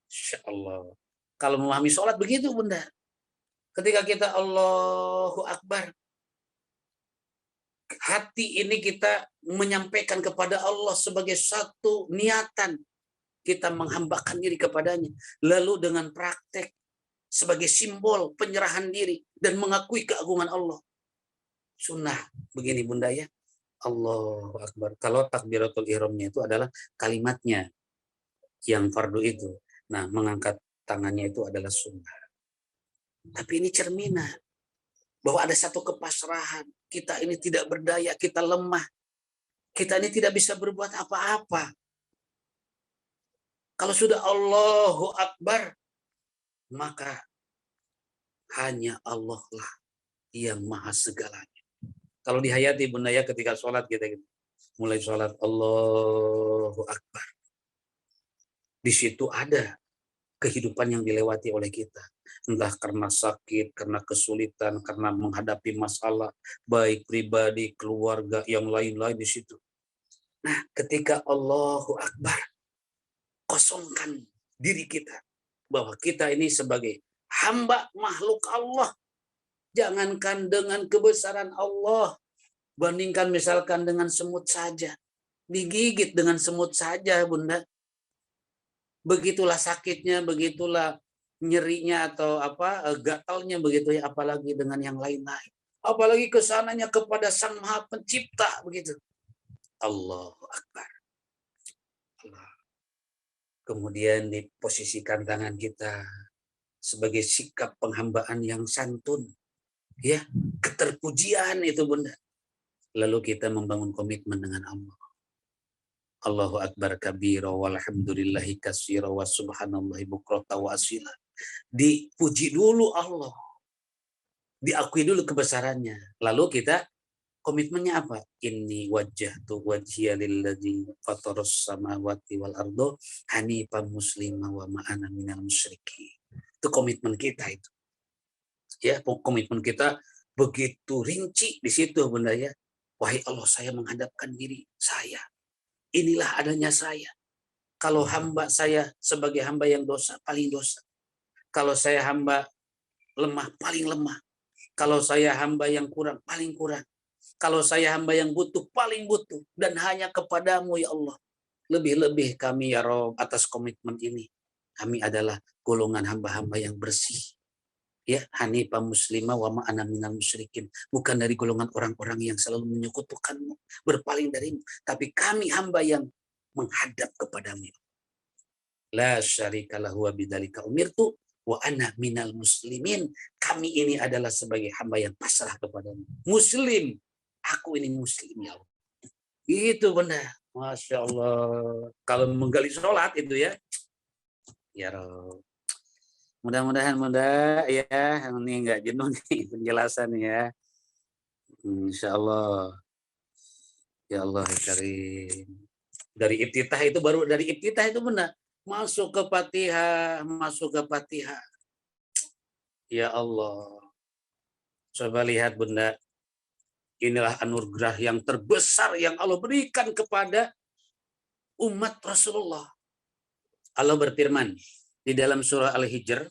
Insya Allah. Kalau memahami sholat begitu Bunda. Ketika kita Allahu Akbar, hati ini kita menyampaikan kepada Allah sebagai satu niatan. Kita menghambakan diri kepadanya. Lalu dengan praktek sebagai simbol penyerahan diri dan mengakui keagungan Allah. Sunnah begini Bunda ya. Allahu Akbar. Kalau takbiratul ihramnya itu adalah kalimatnya yang fardu itu. Nah, mengangkat tangannya itu adalah sunnah. Tapi ini cerminan bahwa ada satu kepasrahan. Kita ini tidak berdaya, kita lemah. Kita ini tidak bisa berbuat apa-apa. Kalau sudah Allahu Akbar, maka hanya Allah lah yang maha segalanya. Kalau dihayati Bunda ya, ketika sholat kita mulai sholat Allahu Akbar. Di situ ada kehidupan yang dilewati oleh kita. Entah karena sakit, karena kesulitan, karena menghadapi masalah, baik pribadi, keluarga, yang lain-lain di situ. Nah, ketika Allahu Akbar, kosongkan diri kita. Bahwa kita ini sebagai hamba makhluk Allah. Jangankan dengan kebesaran Allah, bandingkan misalkan dengan semut saja. Digigit dengan semut saja, Bunda. Begitulah sakitnya, begitulah nyerinya atau gatalnya begitu ya, apalagi dengan yang lain-lain. Apalagi kesananya kepada Sang Maha Pencipta begitu. Allahu Akbar. Allah. Kemudian diposisikan tangan kita sebagai sikap penghambaan yang santun. Ya, keterpujian itu, Bunda. Lalu kita membangun komitmen dengan Allah. Allahu Akbar kabira walhamdulillahi katsira wa subhanallahi bukrata wa asila. Dipuji dulu Allah. Diakui dulu kebesarannya. Lalu kita komitmennya apa? Inni wajjahtu wajhiya lilladzi fataras samawati wal ardo hanifan muslima wa ma ana minal musyrikin. Itu komitmen kita itu. Ya, komitmen kita begitu rinci di situ, Bunda ya. Wahai Allah, saya menghadapkan diri saya. Inilah adanya saya. Kalau hamba saya sebagai hamba yang dosa, paling dosa. Kalau saya hamba lemah, paling lemah. Kalau saya hamba yang kurang, paling kurang. Kalau saya hamba yang butuh, paling butuh. Dan hanya kepadamu ya Allah. Lebih-lebih kami ya Rabb atas komitmen ini. Kami adalah golongan hamba-hamba yang bersih. Ya, hanifah muslimah wa ma ana minal musyrikin. Bukan dari golongan orang-orang yang selalu menyekutukanmu, berpaling darimu. Tapi kami hamba yang menghadap kepadamu. La syarika lahu wa bidzalika umirtu wa ana minal muslimin. Kami ini adalah sebagai hamba yang pasrah kepadamu. Muslim. Aku ini muslim ya Allah. Itu benar. Masya Allah. Kalau menggali sholat itu ya. Ya Rabb. Mudah-mudahan ya ini nggak jenuh nih penjelasan ya. Insya Allah. Ya Allah karim. Dari iftitah itu baru dari iftitah itu benar. Masuk ke Fatihah, masuk ke Fatihah. Ya Allah. Coba lihat Bunda. Inilah anugerah yang terbesar yang Allah berikan kepada umat Rasulullah. Allah berfirman di dalam surah Al-Hijr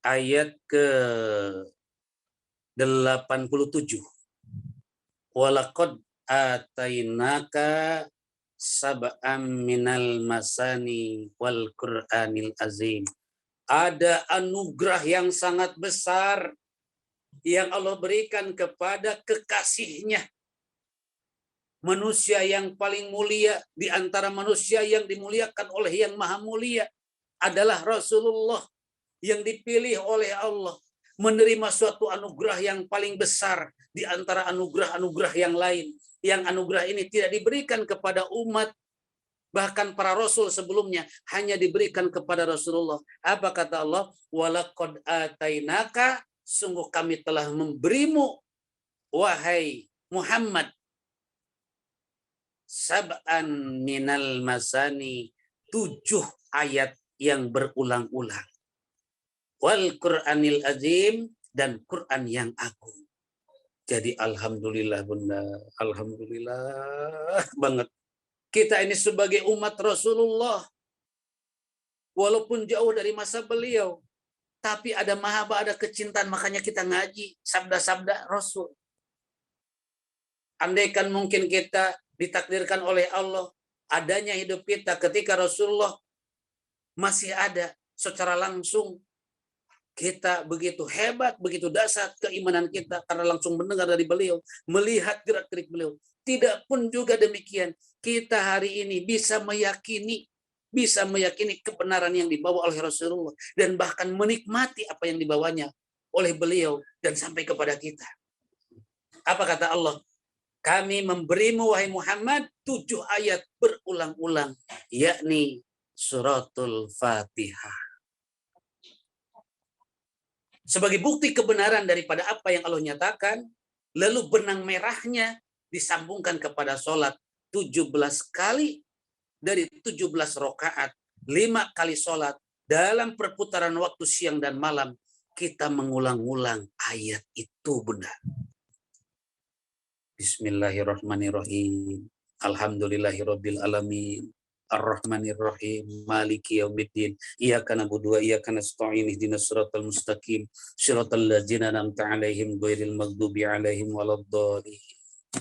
ayat ke-87. Walaqad atainaka sab'am minal masani wal Qur'anil azim. Ada anugerah yang sangat besar yang Allah berikan kepada kekasihnya. Manusia yang paling mulia di antara manusia yang dimuliakan oleh yang maha mulia adalah Rasulullah yang dipilih oleh Allah. Menerima suatu anugerah yang paling besar di antara anugerah-anugerah yang lain. Yang anugerah ini tidak diberikan kepada umat. Bahkan para Rasul sebelumnya hanya diberikan kepada Rasulullah. Apa kata Allah? Walaqad atainaka, sungguh kami telah memberimu, wahai Muhammad, sab'an minal masani, 7 ayat yang berulang-ulang. Wal Qur'anil azim, dan Quran yang agung. Jadi alhamdulillah Bunda, alhamdulillah banget. Kita ini sebagai umat Rasulullah, walaupun jauh dari masa beliau, tapi ada mahabbah, ada kecintaan, makanya kita ngaji sabda-sabda Rasul. Andaikan mungkin kita ditakdirkan oleh Allah adanya hidup kita ketika Rasulullah masih ada secara langsung, kita begitu hebat, begitu dahsyat keimanan kita karena langsung mendengar dari beliau, melihat gerak-gerik beliau. Tidak pun juga demikian, kita hari ini bisa meyakini kebenaran yang dibawa oleh Rasulullah dan bahkan menikmati apa yang dibawanya oleh beliau dan sampai kepada kita. Apa kata Allah? Kami memberimu wahai Muhammad 7 ayat berulang-ulang, yakni suratul Fatihah. Sebagai bukti kebenaran daripada apa yang Allah nyatakan, lalu benang merahnya disambungkan kepada sholat 17 kali dari 17 rakaat, 5 kali sholat, dalam perputaran waktu siang dan malam kita mengulang-ulang ayat itu, Bunda. Bismillahirrahmanirrahim. Alhamdulillahirabbil alamin. Ar-Rahmanir-Rahim. Maliki yaumiddin. Iyyaka na'budu wa iyyaka nasta'in. Ihdinas siratal mustaqim. Shiratal ladzina an'amta 'alaihim ghairil maghdubi 'alaihim waladdallin.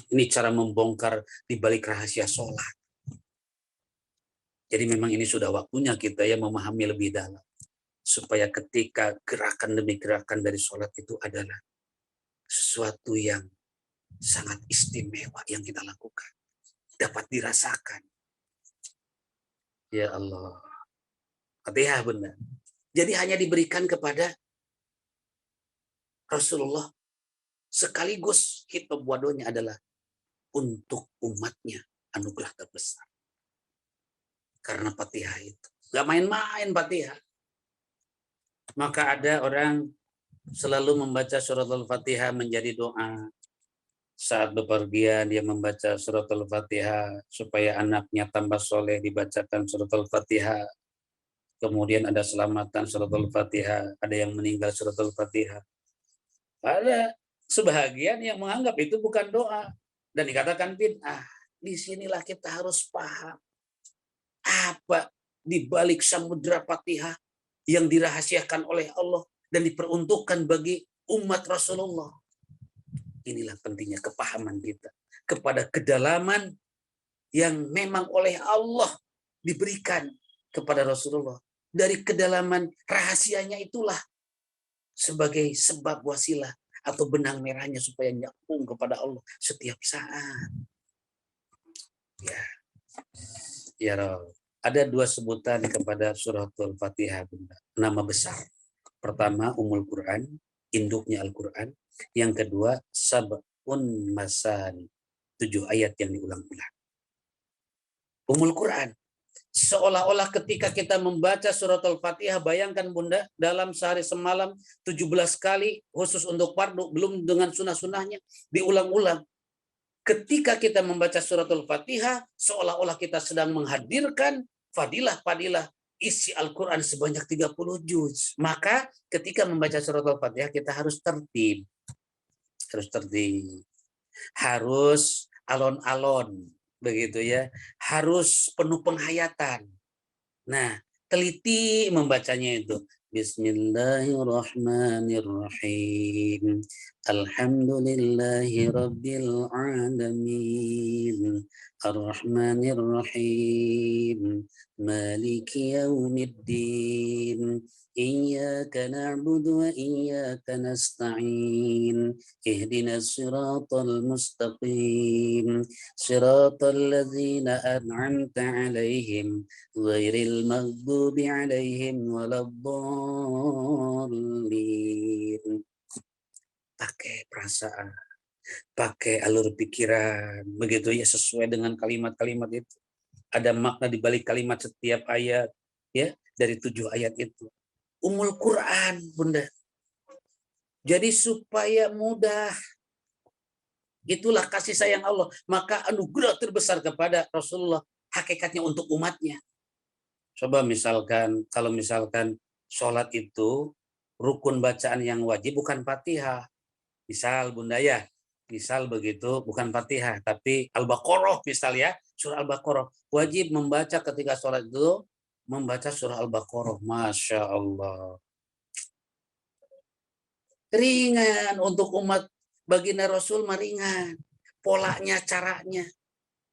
Ini cara membongkar di balik rahasia sholat. Jadi memang ini sudah waktunya kita ya memahami lebih dalam. Supaya ketika gerakan demi gerakan dari sholat itu adalah sesuatu yang sangat istimewa yang kita lakukan. Dapat dirasakan. Ya Allah. Fatihah benar. Jadi hanya diberikan kepada Rasulullah. Sekaligus kita buadonya adalah untuk umatnya anugerah terbesar. Karena Fatihah itu. Gak main-main Fatihah. Maka ada orang selalu membaca surat Al-Fatihah menjadi doa. Saat bepergian dia membaca surat Al-Fatihah supaya anaknya tambah soleh, dibacakan surat Al-Fatihah. Kemudian ada selamatan surat Al-Fatihah, ada yang meninggal surat Al-Fatihah. Ada sebahagian yang menganggap itu bukan doa dan dikatakan bid'ah. Disinilah kita harus paham apa di balik samudra Fatihah yang dirahasiakan oleh Allah dan diperuntukkan bagi umat Rasulullah. Inilah pentingnya kepahaman kita kepada kedalaman yang memang oleh Allah diberikan kepada Rasulullah. Dari kedalaman rahasianya itulah sebagai sebab wasilah atau benang merahnya supaya nyambung kepada Allah setiap saat. Ya Rabb. Ada dua sebutan kepada suratul Fatihah, Bunda. Nama besar. Pertama, Ummul Quran, induknya Al-Quran. Yang kedua, Sab'un Masani, 7 ayat yang diulang-ulang. Ummul Quran. Seolah-olah ketika kita membaca surat Al-Fatihah, bayangkan Bunda, dalam sehari semalam 17 kali, khusus untuk fardu, belum dengan sunnah-sunnahnya, diulang-ulang. Ketika kita membaca surat Al-Fatihah, seolah-olah kita sedang menghadirkan fadilah-fadilah isi Al-Quran sebanyak 30 juz. Maka ketika membaca surat Al-Fatihah, kita harus tertib. Harus alon-alon. Begitu ya. Harus penuh penghayatan. Nah, teliti membacanya itu. Bismillahirrahmanirrahim. Alhamdulillahi rabbil alamin. Ar-Rahmanir-Rahim. Maliki yaumiddin. Iyyaka na'budu wa iyyaka nasta'in. Ihdinas siratal mustaqim. Siratal ladzina an'amta 'alaihim ghairil maghdubi 'alaihim waladdallin. Pakai perasaan, pakai alur pikiran, begitu ya, sesuai dengan kalimat-kalimat itu. Ada makna di balik kalimat setiap ayat, ya, dari 7 ayat itu. Ummul Quran, Bunda. Jadi supaya mudah. Itulah kasih sayang Allah. Maka anugerah terbesar kepada Rasulullah, hakikatnya untuk umatnya. Coba misalkan, kalau misalkan sholat itu rukun bacaan yang wajib bukan Fatihah. Misal Bunda ya, misal begitu bukan Fatihah, tapi Al-Baqarah misal ya, surah Al-Baqarah. Wajib membaca ketika sholat itu, membaca surah Al-Baqarah. Masya Allah. Ringan untuk umat baginda Rasul, ringan. Polanya, caranya.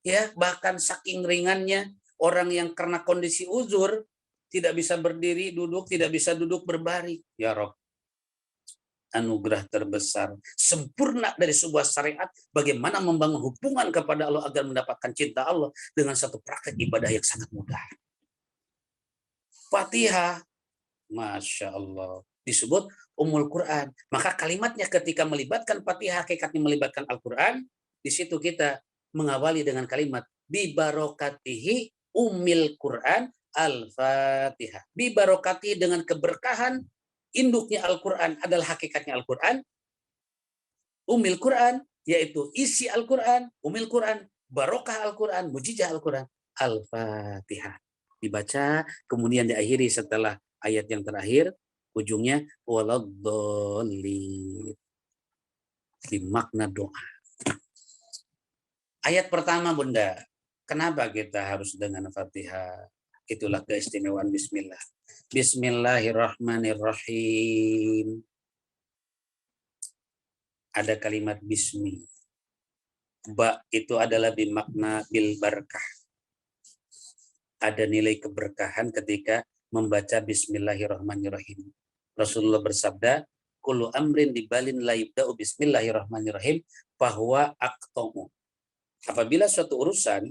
Ya, bahkan saking ringannya, orang yang karena kondisi uzur, tidak bisa berdiri, duduk, tidak bisa duduk berbaring. Ya Rabb. Anugerah terbesar, sempurna dari sebuah syariat, bagaimana membangun hubungan kepada Allah agar mendapatkan cinta Allah dengan satu praktek ibadah yang sangat mudah. Fatihah, Masya Allah, disebut Ummul Quran. Maka kalimatnya ketika melibatkan Fatihah, hakikatnya melibatkan Al-Quran, di situ kita mengawali dengan kalimat bibarokatihi Ummil Quran Al-Fatihah. Bibarokatihi, dengan keberkahan induknya Al-Quran adalah hakikatnya Al-Quran. Ummil Quran, yaitu isi Al-Quran. Ummil Quran, barokah Al-Quran, mujizah Al-Quran. Al-Fatihah. Dibaca, kemudian diakhiri setelah ayat yang terakhir ujungnya waladhdallin, di makna doa. Ayat pertama Bunda, kenapa kita harus dengan Fatihah? Itulah keistimewaan bismillah. Bismillahirrahmanirrahim. Ada kalimat bismi. Ba itu adalah bimakna bil barakah. Ada nilai keberkahan ketika membaca bismillahirrahmanirrahim. Rasulullah bersabda, kullu amrin dibalin la yubda'u bismillahirrahmanirrahim bahwa aqtamu. Apabila suatu urusan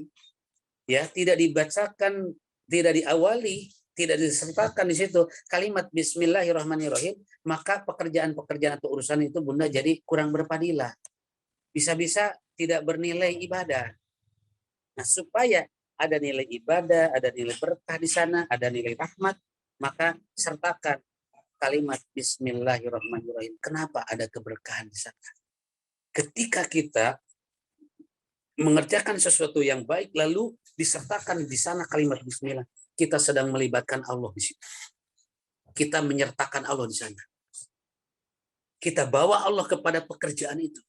ya tidak dibacakan, tidak diawali, tidak disertakan di situ kalimat bismillahirrahmanirrahim, maka pekerjaan-pekerjaan atau urusan itu Bunda jadi kurang berfadilah. Bisa-bisa tidak bernilai ibadah. Nah, supaya ada nilai ibadah, ada nilai berkah di sana, ada nilai rahmat, maka sertakan kalimat bismillahirrahmanirrahim. Kenapa ada keberkahan di sana? Ketika kita mengerjakan sesuatu yang baik lalu disertakan di sana kalimat bismillah, kita sedang melibatkan Allah di situ. Kita menyertakan Allah di sana. Kita bawa Allah kepada pekerjaan itu.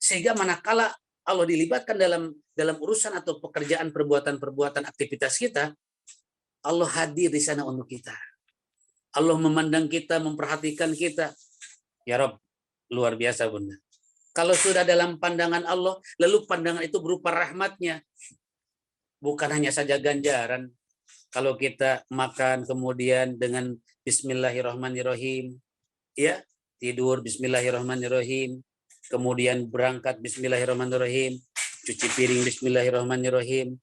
Sehingga manakala Allah dilibatkan dalam urusan atau pekerjaan, perbuatan aktivitas kita, Allah hadir di sana untuk kita. Allah memandang kita, memperhatikan kita. Ya Rabb, luar biasa Bunda. Kalau sudah dalam pandangan Allah, lalu pandangan itu berupa rahmatnya. Bukan hanya saja ganjaran. Kalau kita makan kemudian dengan bismillahirrahmanirrahim, ya, tidur bismillahirrahmanirrahim, kemudian berangkat bismillahirrahmanirrahim, cuci piring bismillahirrahmanirrahim,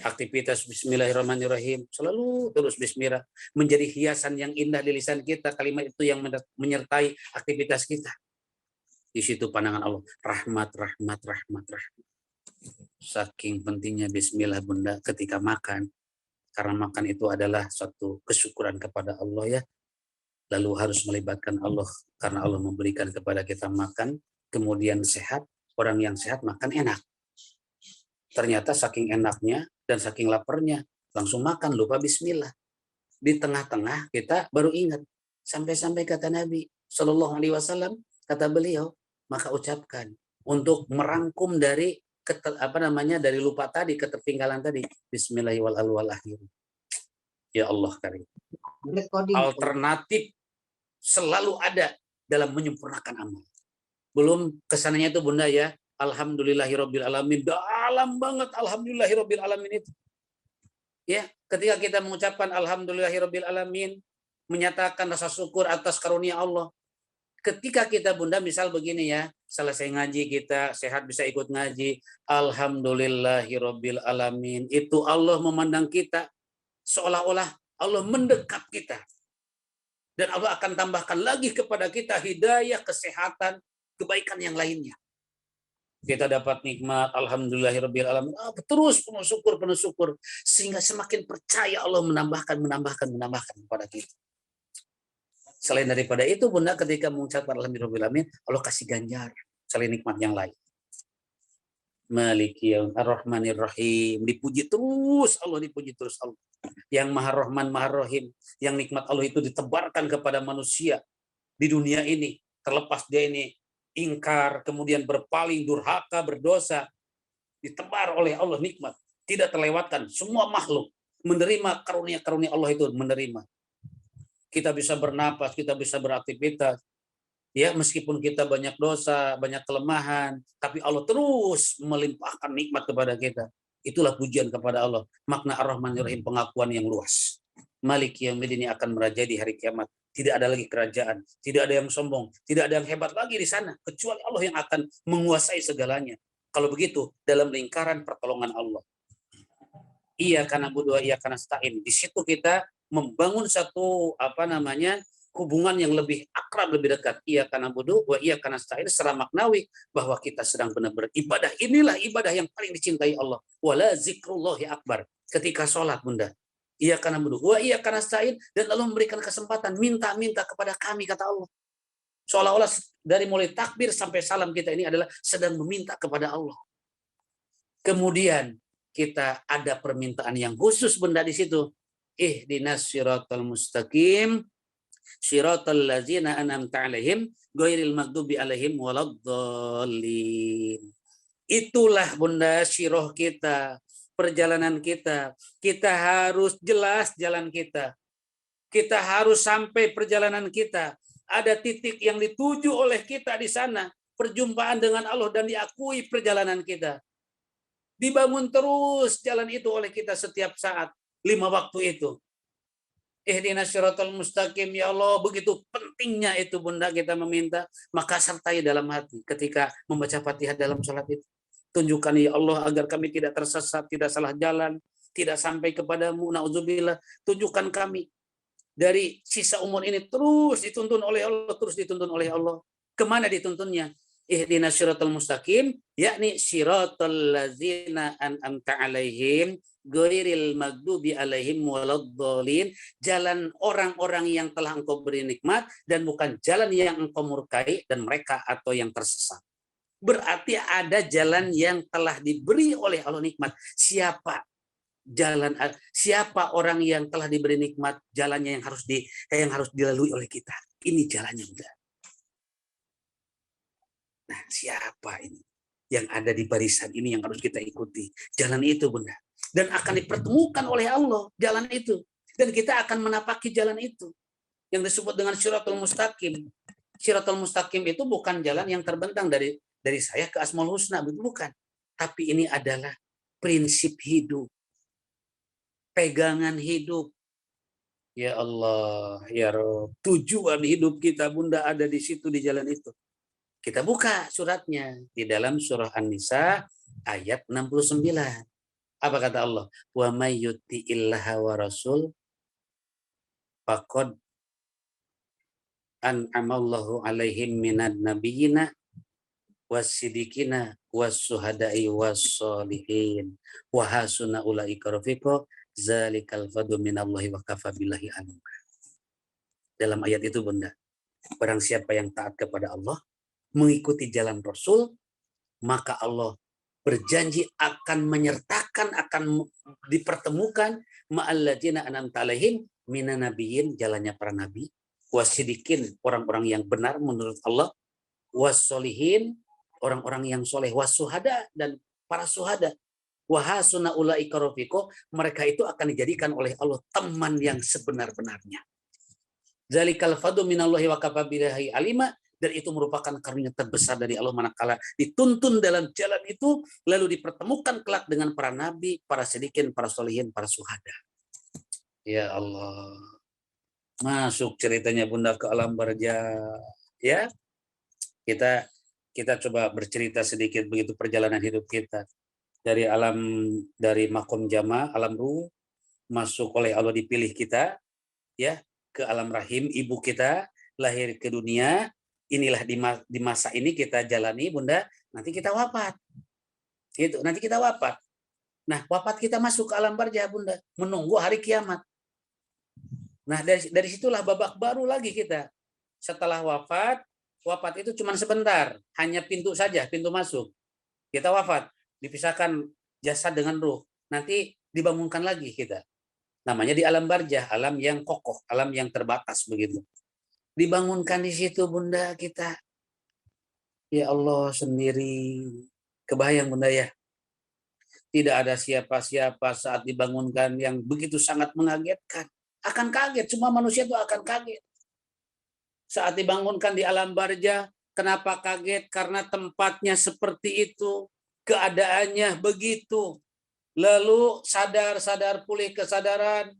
aktivitas bismillahirrahmanirrahim, selalu terus bismillah, menjadi hiasan yang indah di lisan kita, kalimat itu yang menyertai aktivitas kita. Di situ pandangan Allah, rahmat. Saking pentingnya bismillah Bunda ketika makan, karena makan itu adalah suatu kesyukuran kepada Allah ya. Lalu harus melibatkan Allah, karena Allah memberikan kepada kita makan, kemudian sehat. Orang yang sehat makan enak. Ternyata saking enaknya dan saking laparnya, langsung makan, lupa bismillah. Di tengah-tengah kita baru ingat. Sampai-sampai kata Nabi Shallallahu Alaihi Wasallam, kata beliau, maka ucapkan untuk merangkum dari dari lupa tadi, ketertinggalan tadi, bismillahirrahmanirrahim. Ya Allah karim. Alternatif selalu ada dalam menyempurnakan amal. Belum kesananya itu Bunda ya, alhamdulillahirabbil alamin, dalam banget alhamdulillahirabbil alamin itu. Ya, ketika kita mengucapkan alhamdulillahirabbil alamin, menyatakan rasa syukur atas karunia Allah. Ketika kita Bunda misal begini ya, selesai ngaji kita sehat bisa ikut ngaji, alhamdulillahirabbil alamin, itu Allah memandang kita seolah-olah Allah mendekat kita. Dan Allah akan tambahkan lagi kepada kita hidayah, kesehatan, kebaikan yang lainnya. Kita dapat nikmat, alhamdulillahirabbil alamin, terus penuh syukur, sehingga semakin percaya Allah menambahkan kepada kita. Selain daripada itu Bunda, ketika mengucapkan alhamdulillahirabbil alamin, Allah kasih ganjar selain nikmat yang lain. Maliki ar-Rahmanir Rahim, dipuji terus Allah, yang Maha Rahman Maha Rahim, yang nikmat Allah itu ditebarkan kepada manusia di dunia ini, terlepas dia ini ingkar, kemudian berpaling, durhaka, berdosa, ditebar oleh Allah nikmat, tidak terlewatkan. Semua makhluk menerima karunia-karunia Allah itu, menerima. Kita bisa bernapas, kita bisa beraktivitas. Ya, meskipun kita banyak dosa, banyak kelemahan, tapi Allah terus melimpahkan nikmat kepada kita. Itulah pujian kepada Allah. Makna Ar-Rahmanir Rahim, pengakuan yang luas. Malik Yaumiddin ini akan merajai di hari kiamat. Tidak ada lagi kerajaan, tidak ada yang sombong, tidak ada yang hebat lagi di sana, kecuali Allah yang akan menguasai segalanya. Kalau begitu, dalam lingkaran pertolongan Allah. Iyyaka na'budu wa iyyaka nasta'in. Di situ kita membangun satu hubungan yang lebih akrab, lebih dekat. Iyyaka na'budu wa iyyaka nasta'in secara maknawi bahwa kita sedang benar-benar ibadah. Inilah ibadah yang paling dicintai Allah. Wala zikrullahi akbar. Ketika sholat Bunda, iyyaka na'budu wa iyyaka nasta'in, dan Allah memberikan kesempatan minta kepada kami, kata Allah. Seolah-olah dari mulai takbir sampai salam kita ini adalah sedang meminta kepada Allah. Kemudian kita ada permintaan yang khusus Bunda di situ. ihdinas siratal mustaqim siratal ladzina an'amta 'alaihim ghairil maghdubi 'alaihim waladdallin. Itulah Bunda syirah kita, perjalanan kita. Kita harus jelas jalan kita. Kita harus sampai perjalanan kita. Ada titik yang dituju oleh kita di sana. Perjumpaan dengan Allah dan diakui perjalanan kita. Dibangun terus jalan itu oleh kita setiap saat. 5 waktu itu. Ihdinas siratal mustaqim, ya Allah, begitu pentingnya itu Bunda kita meminta, maka sertai dalam hati ketika membaca Fatihah dalam salat itu. Tunjukkan ya Allah agar kami tidak tersesat, tidak salah jalan, tidak sampai kepadamu, na'udzubillah. Tunjukkan kami dari sisa umur ini terus dituntun oleh Allah, terus dituntun oleh Allah. Kemana dituntunnya? Ihdinas siratal mustaqim, yakni siratal ladzina an'amta 'alaihim ghairil maghdubi 'alaihim waladdallin, jalan orang-orang yang telah engkau beri nikmat dan bukan jalan yang engkau murkai dan mereka atau yang tersesat. Berarti ada jalan yang telah diberi oleh Allah nikmat. Siapa orang yang telah diberi nikmat, jalannya yang harus dilalui oleh kita. Ini jalannya, Bunda. Nah, siapa ini yang ada di barisan ini yang harus kita ikuti? Jalan itu, Bunda. Dan akan dipertemukan oleh Allah jalan itu. Dan kita akan menapaki jalan itu. Yang disebut dengan Siratul Mustaqim. Siratul Mustaqim itu bukan jalan yang terbentang dari saya ke Asmaul Husna, bukan. Tapi ini adalah prinsip hidup. Pegangan hidup. Ya Allah, ya Rabb. Tujuan hidup kita, Bunda, ada di situ, di jalan itu. Kita buka suratnya di dalam surah An-Nisa ayat 69. Apa kata Allah? Wa may yuti'illaha wa rasul faqad an'amallahu alaihim minad nabiyyina was-siddiqina was-suhada'i was-solihin wa hasuna ulaika rafiqa zalikal fadlu minallahi wa kafa billahi alim. Dalam ayat itu, Bunda, barang siapa yang taat kepada Allah, mengikuti jalan Rasul, maka Allah berjanji akan menyertakan, akan dipertemukan ma'alladzina an'amta 'alaihim minan nabiyyin, jalannya para nabi, wasidikin, orang-orang yang benar menurut Allah, wassolihin, orang-orang yang soleh, wassuhada, dan para suhada, wahasuna ulaika rafiqo, mereka itu akan dijadikan oleh Allah teman yang sebenar-benarnya. Zalikal fadlu minallahi wa kafa billahi alima, dan itu merupakan karunia terbesar dari Allah manakala dituntun dalam jalan itu, lalu dipertemukan kelak dengan para nabi, para sidikin, para solihin, para suhada. Ya Allah. Masuk ceritanya Bunda ke alam barja. Ya. Kita coba bercerita sedikit begitu perjalanan hidup kita. Dari makom jama, alam ruh, masuk oleh Allah dipilih kita, ya, ke alam rahim ibu kita, lahir ke dunia. Inilah di masa ini kita jalani, Bunda, nanti kita wafat. Gitu, nanti kita wafat. Nah, wafat kita masuk ke alam barja, Bunda, menunggu hari kiamat. Nah, dari situlah babak baru lagi kita. Setelah wafat itu cuma sebentar, hanya pintu saja, pintu masuk. Kita wafat, dipisahkan jasad dengan ruh. Nanti dibangunkan lagi kita. Namanya di alam barjah, alam yang kokoh, alam yang terbatas begitu. Dibangunkan di situ, Bunda, kita. Ya Allah, sendiri. Kebayang, Bunda, ya. Tidak ada siapa-siapa saat dibangunkan yang begitu sangat mengagetkan. Akan kaget, semua manusia itu akan kaget. Saat dibangunkan di alam barjah, kenapa kaget? Karena tempatnya seperti itu, keadaannya begitu. Lalu sadar pulih kesadaran.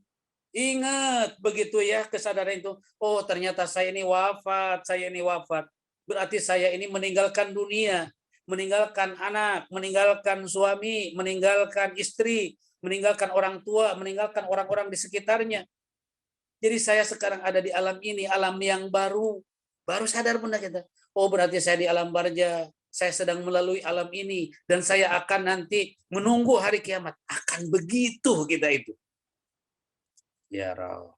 Ingat begitu ya kesadaran itu. Oh, ternyata saya ini wafat. Berarti saya ini meninggalkan dunia, meninggalkan anak, meninggalkan suami, meninggalkan istri, meninggalkan orang tua, meninggalkan orang-orang di sekitarnya. Jadi saya sekarang ada di alam ini, alam yang baru. Baru sadar, Bunda, kita. Oh, berarti saya di alam barja. Saya sedang melalui alam ini. Dan saya akan nanti menunggu hari kiamat. Akan begitu kita itu. Ya Rabb.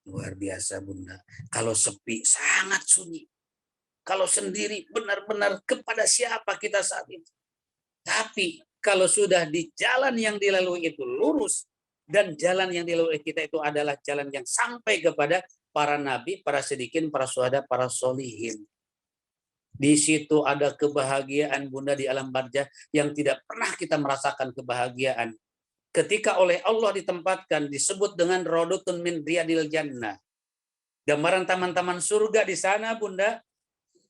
Luar biasa, Bunda. Kalau sepi, sangat sunyi. Kalau sendiri, benar-benar kepada siapa kita saat itu. Tapi kalau sudah di jalan yang dilalui itu lurus, Dan jalan yang dilalui kita itu adalah jalan yang sampai kepada para nabi, para siddiqin, para syuhada, para sholihin. Di situ ada kebahagiaan Bunda di alam barzah yang tidak pernah kita merasakan kebahagiaan. Ketika oleh Allah ditempatkan, disebut dengan Raudhatun min riyadil jannah. Gambaran taman-taman surga di sana, Bunda.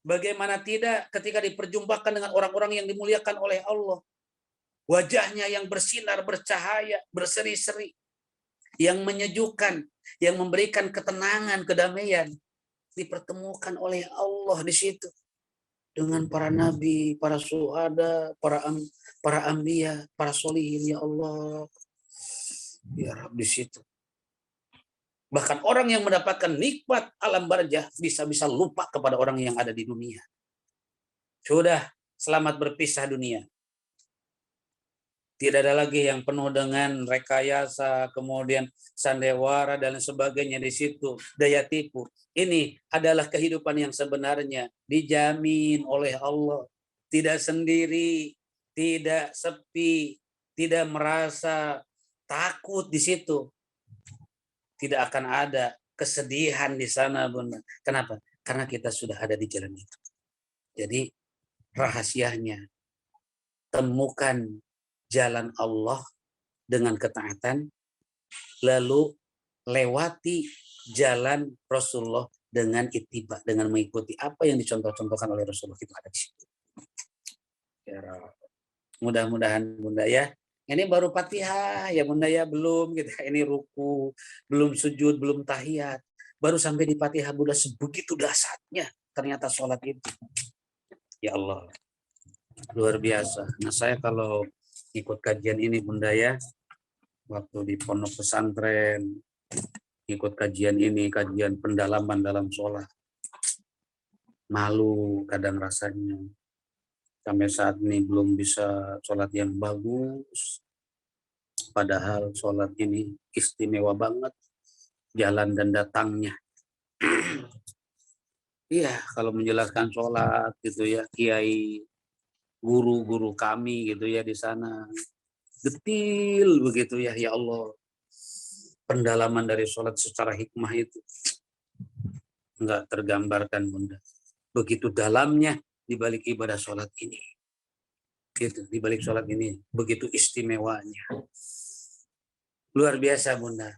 Bagaimana tidak ketika diperjumpakan dengan orang-orang yang dimuliakan oleh Allah. Wajahnya yang bersinar, bercahaya, berseri-seri. Yang menyejukkan, yang memberikan ketenangan, kedamaian. Dipertemukan oleh Allah di situ. Dengan para nabi, para syuhada, para anbiya, para sholihin, ya Allah. Ya Rabb, di situ. Bahkan orang yang mendapatkan nikmat alam barzah bisa lupa kepada orang yang ada di dunia. Sudah, selamat berpisah dunia. Tidak ada lagi yang penuh dengan rekayasa, kemudian sandiwara dan sebagainya di situ, daya tipu. Ini adalah kehidupan yang sebenarnya dijamin oleh Allah. Tidak sendiri, tidak sepi, tidak merasa takut di situ. Tidak akan ada kesedihan di sana, Bunda. Kenapa? Karena kita sudah ada di jalan itu. Jadi rahasianya, temukan jalan Allah dengan ketaatan, lalu lewati jalan Rasulullah dengan ittiba, dengan mengikuti apa yang dicontoh-contohkan oleh Rasulullah. Itu ada di situ. Ya, mudah-mudahan Bunda ya. Ini baru Fatihah ya Bunda ya, belum gitu. Ini ruku, belum sujud, belum tahiyat. Baru sampai di Fatihah Bunda, sebegitu dahsyatnya ternyata sholat itu. Ya Allah, luar biasa. Nah, saya kalau ikut kajian ini Bunda ya, waktu di pondok pesantren, ikut kajian ini, kajian pendalaman dalam sholat. Malu kadang rasanya. Sampai saat ini belum bisa sholat yang bagus. Padahal sholat ini istimewa banget. Jalan dan datangnya. Iya, kalau menjelaskan sholat gitu ya, kiai, guru-guru kami gitu ya di sana. Detil begitu ya, ya Allah. Pendalaman dari sholat secara hikmah itu enggak tergambarkan Bunda. Begitu dalamnya di balik ibadah sholat ini. Gitu, di balik sholat ini. Begitu istimewanya. Luar biasa Bunda.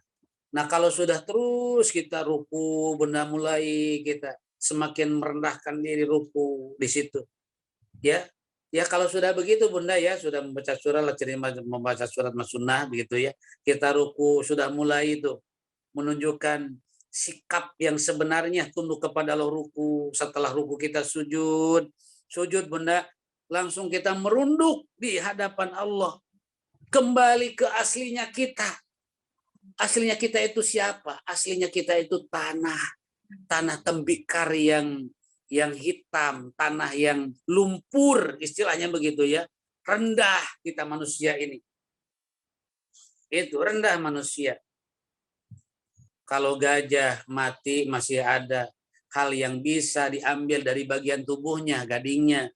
Nah kalau sudah terus kita ruku, Bunda, mulai kita semakin merendahkan diri ruku di situ. Ya, ya kalau sudah begitu Bunda ya, sudah membaca surat, membaca surat sunnah begitu ya. Kita ruku sudah mulai itu menunjukkan sikap yang sebenarnya, tunduk kepada Allah ruku. Setelah ruku kita sujud Bunda, langsung kita merunduk di hadapan Allah. Kembali ke aslinya kita. Aslinya kita itu siapa? Aslinya kita itu tanah tembikar yang hitam, tanah yang lumpur, istilahnya begitu ya. Rendah kita manusia ini. Itu rendah manusia. Kalau gajah mati masih ada hal yang bisa diambil dari bagian tubuhnya, gadingnya,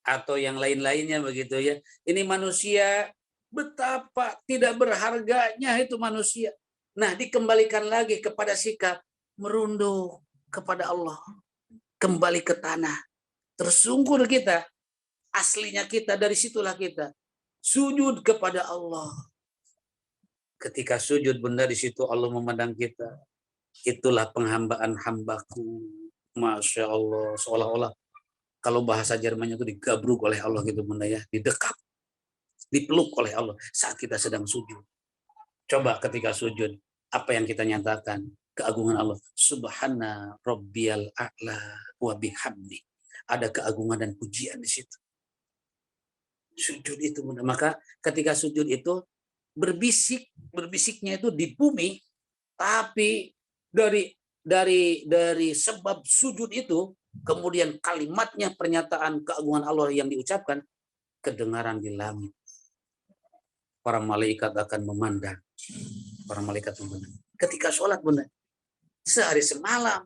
atau yang lain-lainnya begitu ya. Ini manusia, betapa tidak berharganya itu manusia. Nah, dikembalikan lagi kepada sikap merunduk kepada Allah. Kembali ke tanah. Tersungkur kita. Aslinya kita, dari situlah kita. Sujud kepada Allah. Ketika sujud Bunda, di situ Allah memandang kita. Itulah penghambaan hambaku. Masya Allah. Seolah-olah kalau bahasa Jermannya itu digabruk oleh Allah gitu Bunda ya. Didekap. Dipeluk oleh Allah saat kita sedang sujud. Coba ketika sujud, apa yang kita nyatakan? Keagungan Allah. Subhana rabbiyal a'la wa bihamdi. Ada keagungan dan pujian di situ. Sujud itu Bunda. Maka ketika sujud itu berbisiknya itu di bumi, tapi dari sebab sujud itu, kemudian kalimatnya, pernyataan keagungan Allah yang diucapkan, kedengaran di langit. Para malaikat akan memandang. Para malaikat memandang. Ketika sholat Bunda, sehari semalam,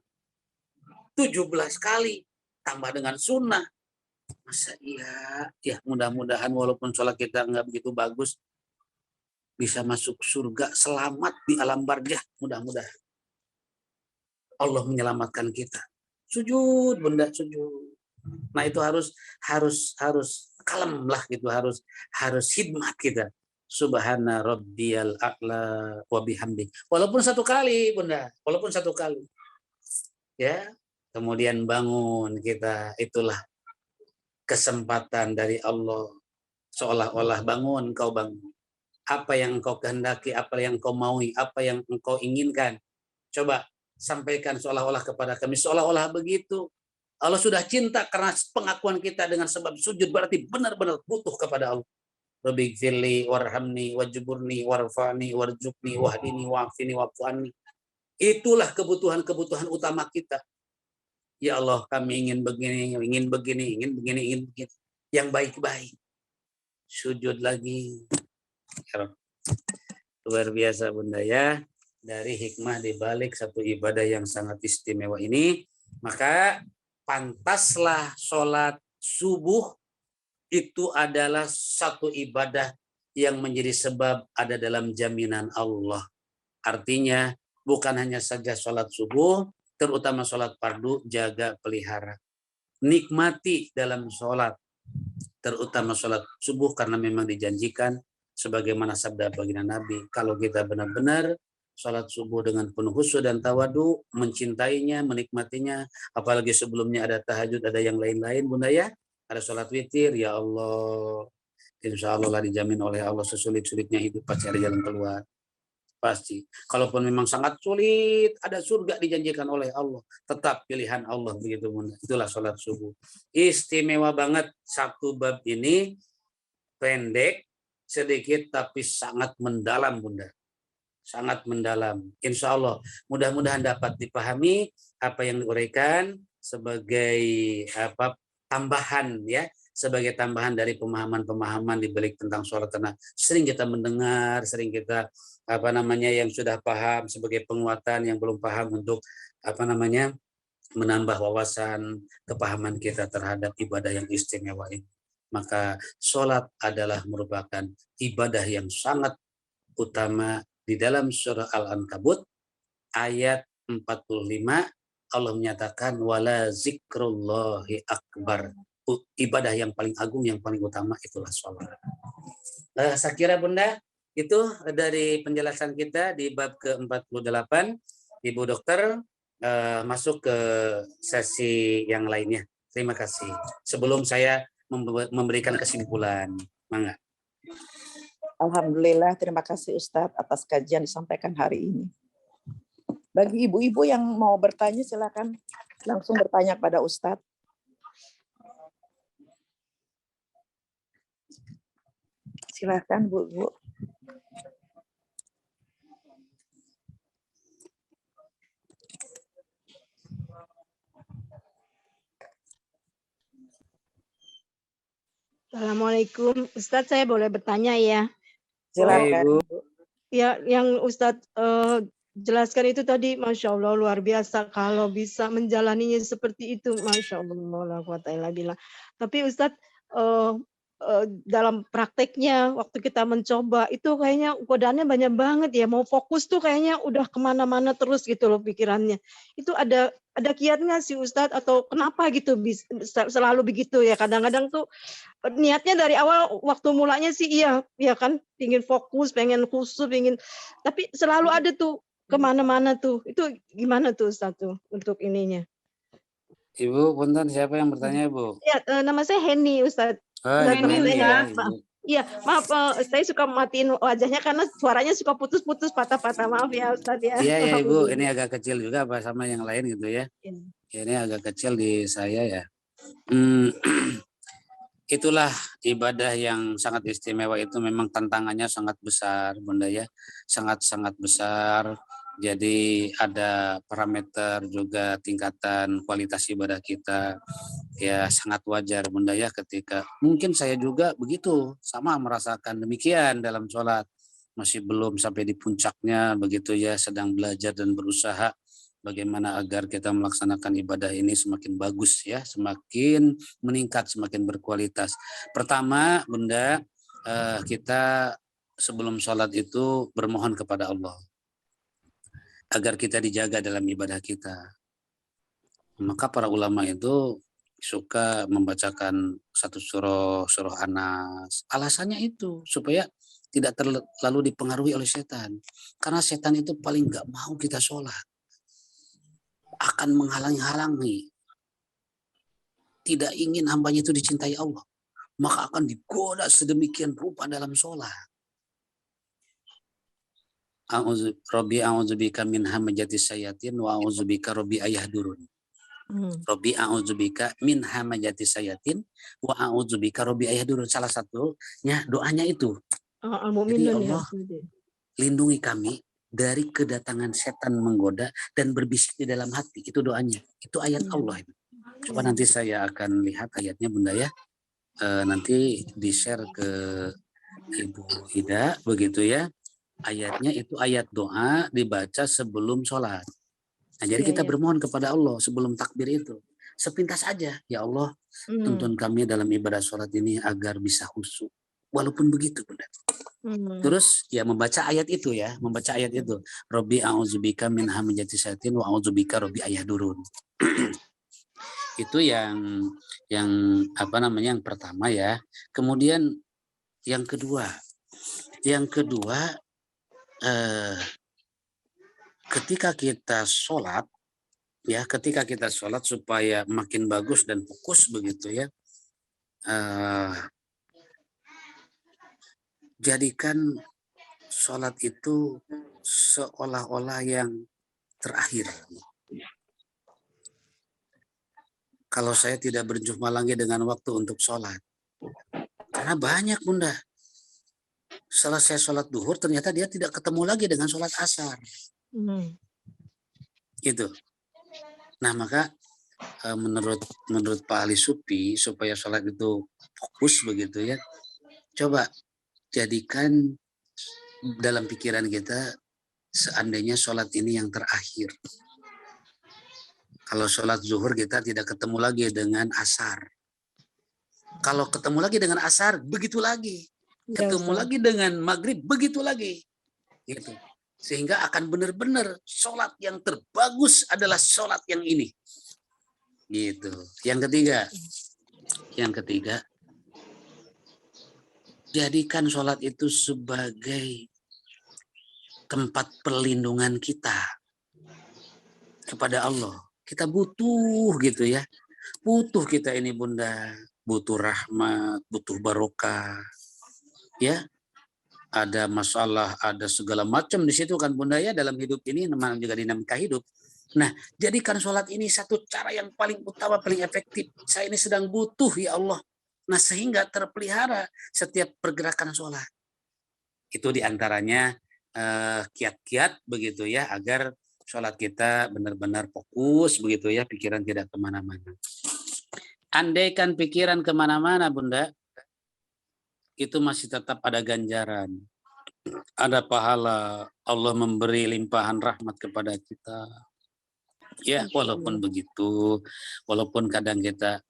17 kali, tambah dengan sunnah. Masa iya? Ya mudah-mudahan walaupun sholat kita nggak begitu bagus, bisa masuk surga, selamat di alam barzah. Mudah-mudahan Allah menyelamatkan kita. Sujud bunda, sujud. Nah itu harus kalem lah gitu, harus khidmat kita. Subhana rabbiyal a'la wa bihamdi. Walaupun satu kali bunda, walaupun satu kali. Ya, kemudian bangun kita, itulah kesempatan dari Allah. Seolah-olah bangun, kau bangun. Apa yang engkau kehendaki, apa yang engkau maui, apa yang engkau inginkan. Coba sampaikan seolah-olah kepada kami, seolah-olah begitu. Allah sudah cinta karena pengakuan kita dengan sebab sujud, berarti benar-benar butuh kepada Allah. Rabbighfirli warhamni wajburni warfani warzuqni wahdini wa'afini wa'fu'anni. Itulah kebutuhan-kebutuhan utama kita. Ya Allah, kami ingin begini, ingin begini, ingin begini, ingin begini. Yang baik-baik. Sujud lagi. Luar biasa bunda ya. Dari hikmah di balik satu ibadah yang sangat istimewa ini, maka pantaslah sholat subuh itu adalah satu ibadah yang menjadi sebab ada dalam jaminan Allah. Artinya bukan hanya saja sholat subuh, terutama sholat fardu, jaga pelihara. Nikmati dalam sholat, terutama sholat subuh, karena memang dijanjikan sebagaimana sabda baginda Nabi, kalau kita benar-benar sholat subuh dengan penuh khusyuk dan tawadu, mencintainya, menikmatinya, apalagi sebelumnya ada tahajud, ada yang lain-lain bunda ya, ada sholat witir, ya Allah, insya Allah lah dijamin oleh Allah, sesulit-sulitnya hidup pasti ada jalan keluar. Pasti. Kalaupun memang sangat sulit, ada surga dijanjikan oleh Allah. Tetap pilihan Allah begitu bunda. Itulah sholat subuh. Istimewa banget satu bab ini, pendek, sedikit tapi sangat mendalam bunda. Sangat mendalam. Insya Allah mudah-mudahan dapat dipahami apa yang diuraikan sebagai tambahan ya, sebagai tambahan dari pemahaman-pemahaman di balik tentang sholat. Karena sering kita mendengar, sering kita yang sudah paham sebagai penguatan, yang belum paham untuk menambah wawasan kepahaman kita terhadap ibadah yang istimewa ini. Maka sholat adalah merupakan ibadah yang sangat utama. Di dalam surah Al-Ankabut ayat 45 Allah menyatakan wala zikrullahi akbar. Ibadah yang paling agung, yang paling utama itulah sholat. Saya kira bunda itu dari penjelasan kita di bab ke-48. Ibu dokter masuk ke sesi yang lainnya. Terima kasih. Sebelum saya memberikan kesimpulan. Mangga. Alhamdulillah, terima kasih Ustadz atas kajian disampaikan hari ini. Bagi ibu-ibu yang mau bertanya, silakan langsung bertanya pada Ustadz. Silakan Bu. Assalamualaikum, Ustadz, saya boleh bertanya ya? Silakan. Ya, yang Ustadz jelaskan itu tadi, Masya Allah, luar biasa. Kalau bisa menjalaninya seperti itu, Masya Allah. Tapi Ustadz, dalam prakteknya, waktu kita mencoba, itu kayaknya godaannya banyak banget ya. Mau fokus tuh kayaknya udah kemana-mana terus gitu loh pikirannya. Itu ada kiat nggak sih Ustadz? Atau kenapa gitu selalu begitu ya? Kadang-kadang tuh niatnya dari awal waktu mulanya sih iya kan, ingin fokus, pengen khusyuk, tapi selalu ada tuh kemana-mana tuh. Itu gimana tuh Ustadz tuh untuk ininya? Ibu, punten, siapa yang bertanya Ibu? Ya, nama saya Heni Ustadz. Iya, maaf, saya suka matiin wajahnya karena suaranya suka putus-putus, patah-patah. Maaf ya Ustadz ya. Iya Ibu, ini agak kecil juga apa sama yang lain gitu ya. Ini agak kecil di saya ya. Itulah ibadah yang sangat istimewa, itu memang tantangannya sangat besar bunda ya, sangat-sangat besar. Jadi ada parameter juga tingkatan kualitas ibadah kita ya, sangat wajar bunda ya, ketika mungkin saya juga begitu, sama merasakan demikian dalam sholat, masih belum sampai di puncaknya begitu ya, sedang belajar dan berusaha bagaimana agar kita melaksanakan ibadah ini semakin bagus ya, semakin meningkat, semakin berkualitas. Pertama bunda, kita sebelum sholat itu bermohon kepada Allah agar kita dijaga dalam ibadah kita. Maka para ulama itu suka membacakan satu surah Anas. Alasannya itu supaya tidak terlalu dipengaruhi oleh setan. Karena setan itu paling nggak mau kita sholat. Akan menghalangi-halangi. Tidak ingin hambanya itu dicintai Allah. Maka akan digoda sedemikian rupa dalam sholat. Rabbi a'udzubika min hamajati sayatin wa a'udzubika Rabbi ayahdurun. Rabbi a'udzubika min hamajati sayatin wa a'udzubika Rabbi ayahdurun. Salah satunya doanya itu. Jadi Allah lindungi kami dari kedatangan setan menggoda dan berbisik di dalam hati. Itu doanya. Itu ayat Allah. Coba nanti saya akan lihat ayatnya Bunda ya. Nanti di-share ke Ibu Ida begitu ya. Ayatnya itu ayat doa dibaca sebelum sholat. Nah, jadi kita bermohon kepada Allah sebelum takbir itu. Sepintas aja, ya Allah, tuntun kami dalam ibadah sholat ini agar bisa khusyuk. Walaupun begitu, Bunda. Terus ya membaca ayat itu ya, membaca ayat itu. Rabbi a'udzubika min hamajati syayatin wa a'udzubika Rabbi ayahdurun. Itu yang apa namanya yang pertama ya. Kemudian yang kedua ketika kita sholat supaya makin bagus dan fokus begitu ya, jadikan sholat itu seolah-olah yang terakhir. Kalau saya tidak berjumpa lagi dengan waktu untuk sholat, karena banyak Bunda. Selesai sholat duhur ternyata dia tidak ketemu lagi dengan sholat asar. Gitu. Nah maka menurut Pak Ali Supi supaya sholat itu fokus begitu ya, coba jadikan dalam pikiran kita seandainya sholat ini yang terakhir. Kalau sholat zuhur kita tidak ketemu lagi dengan asar. Kalau ketemu lagi dengan asar, begitu lagi. Ketemu lagi dengan maghrib, begitu lagi. Gitu. Sehingga akan benar-benar sholat yang terbagus adalah sholat yang ini. Gitu. Yang ketiga, jadikan sholat itu sebagai tempat perlindungan kita kepada Allah. Kita butuh gitu ya. Butuh kita ini Bunda. Butuh rahmat, butuh barokah. Ya, ada masalah, ada segala macam di situ kan Bunda ya dalam hidup ini, namanya juga dinamika hidup. Nah, jadikan sholat ini satu cara yang paling utama, paling efektif. Saya ini sedang butuh ya Allah. Nah, sehingga terpelihara setiap pergerakan sholat. Itu diantaranya kiat-kiat begitu ya, agar sholat kita benar-benar fokus begitu ya, pikiran tidak kemana-mana. Andaikan pikiran kemana-mana Bunda, itu masih tetap ada ganjaran. Ada pahala, Allah memberi limpahan rahmat kepada kita. Ya, walaupun begitu, walaupun kadang kita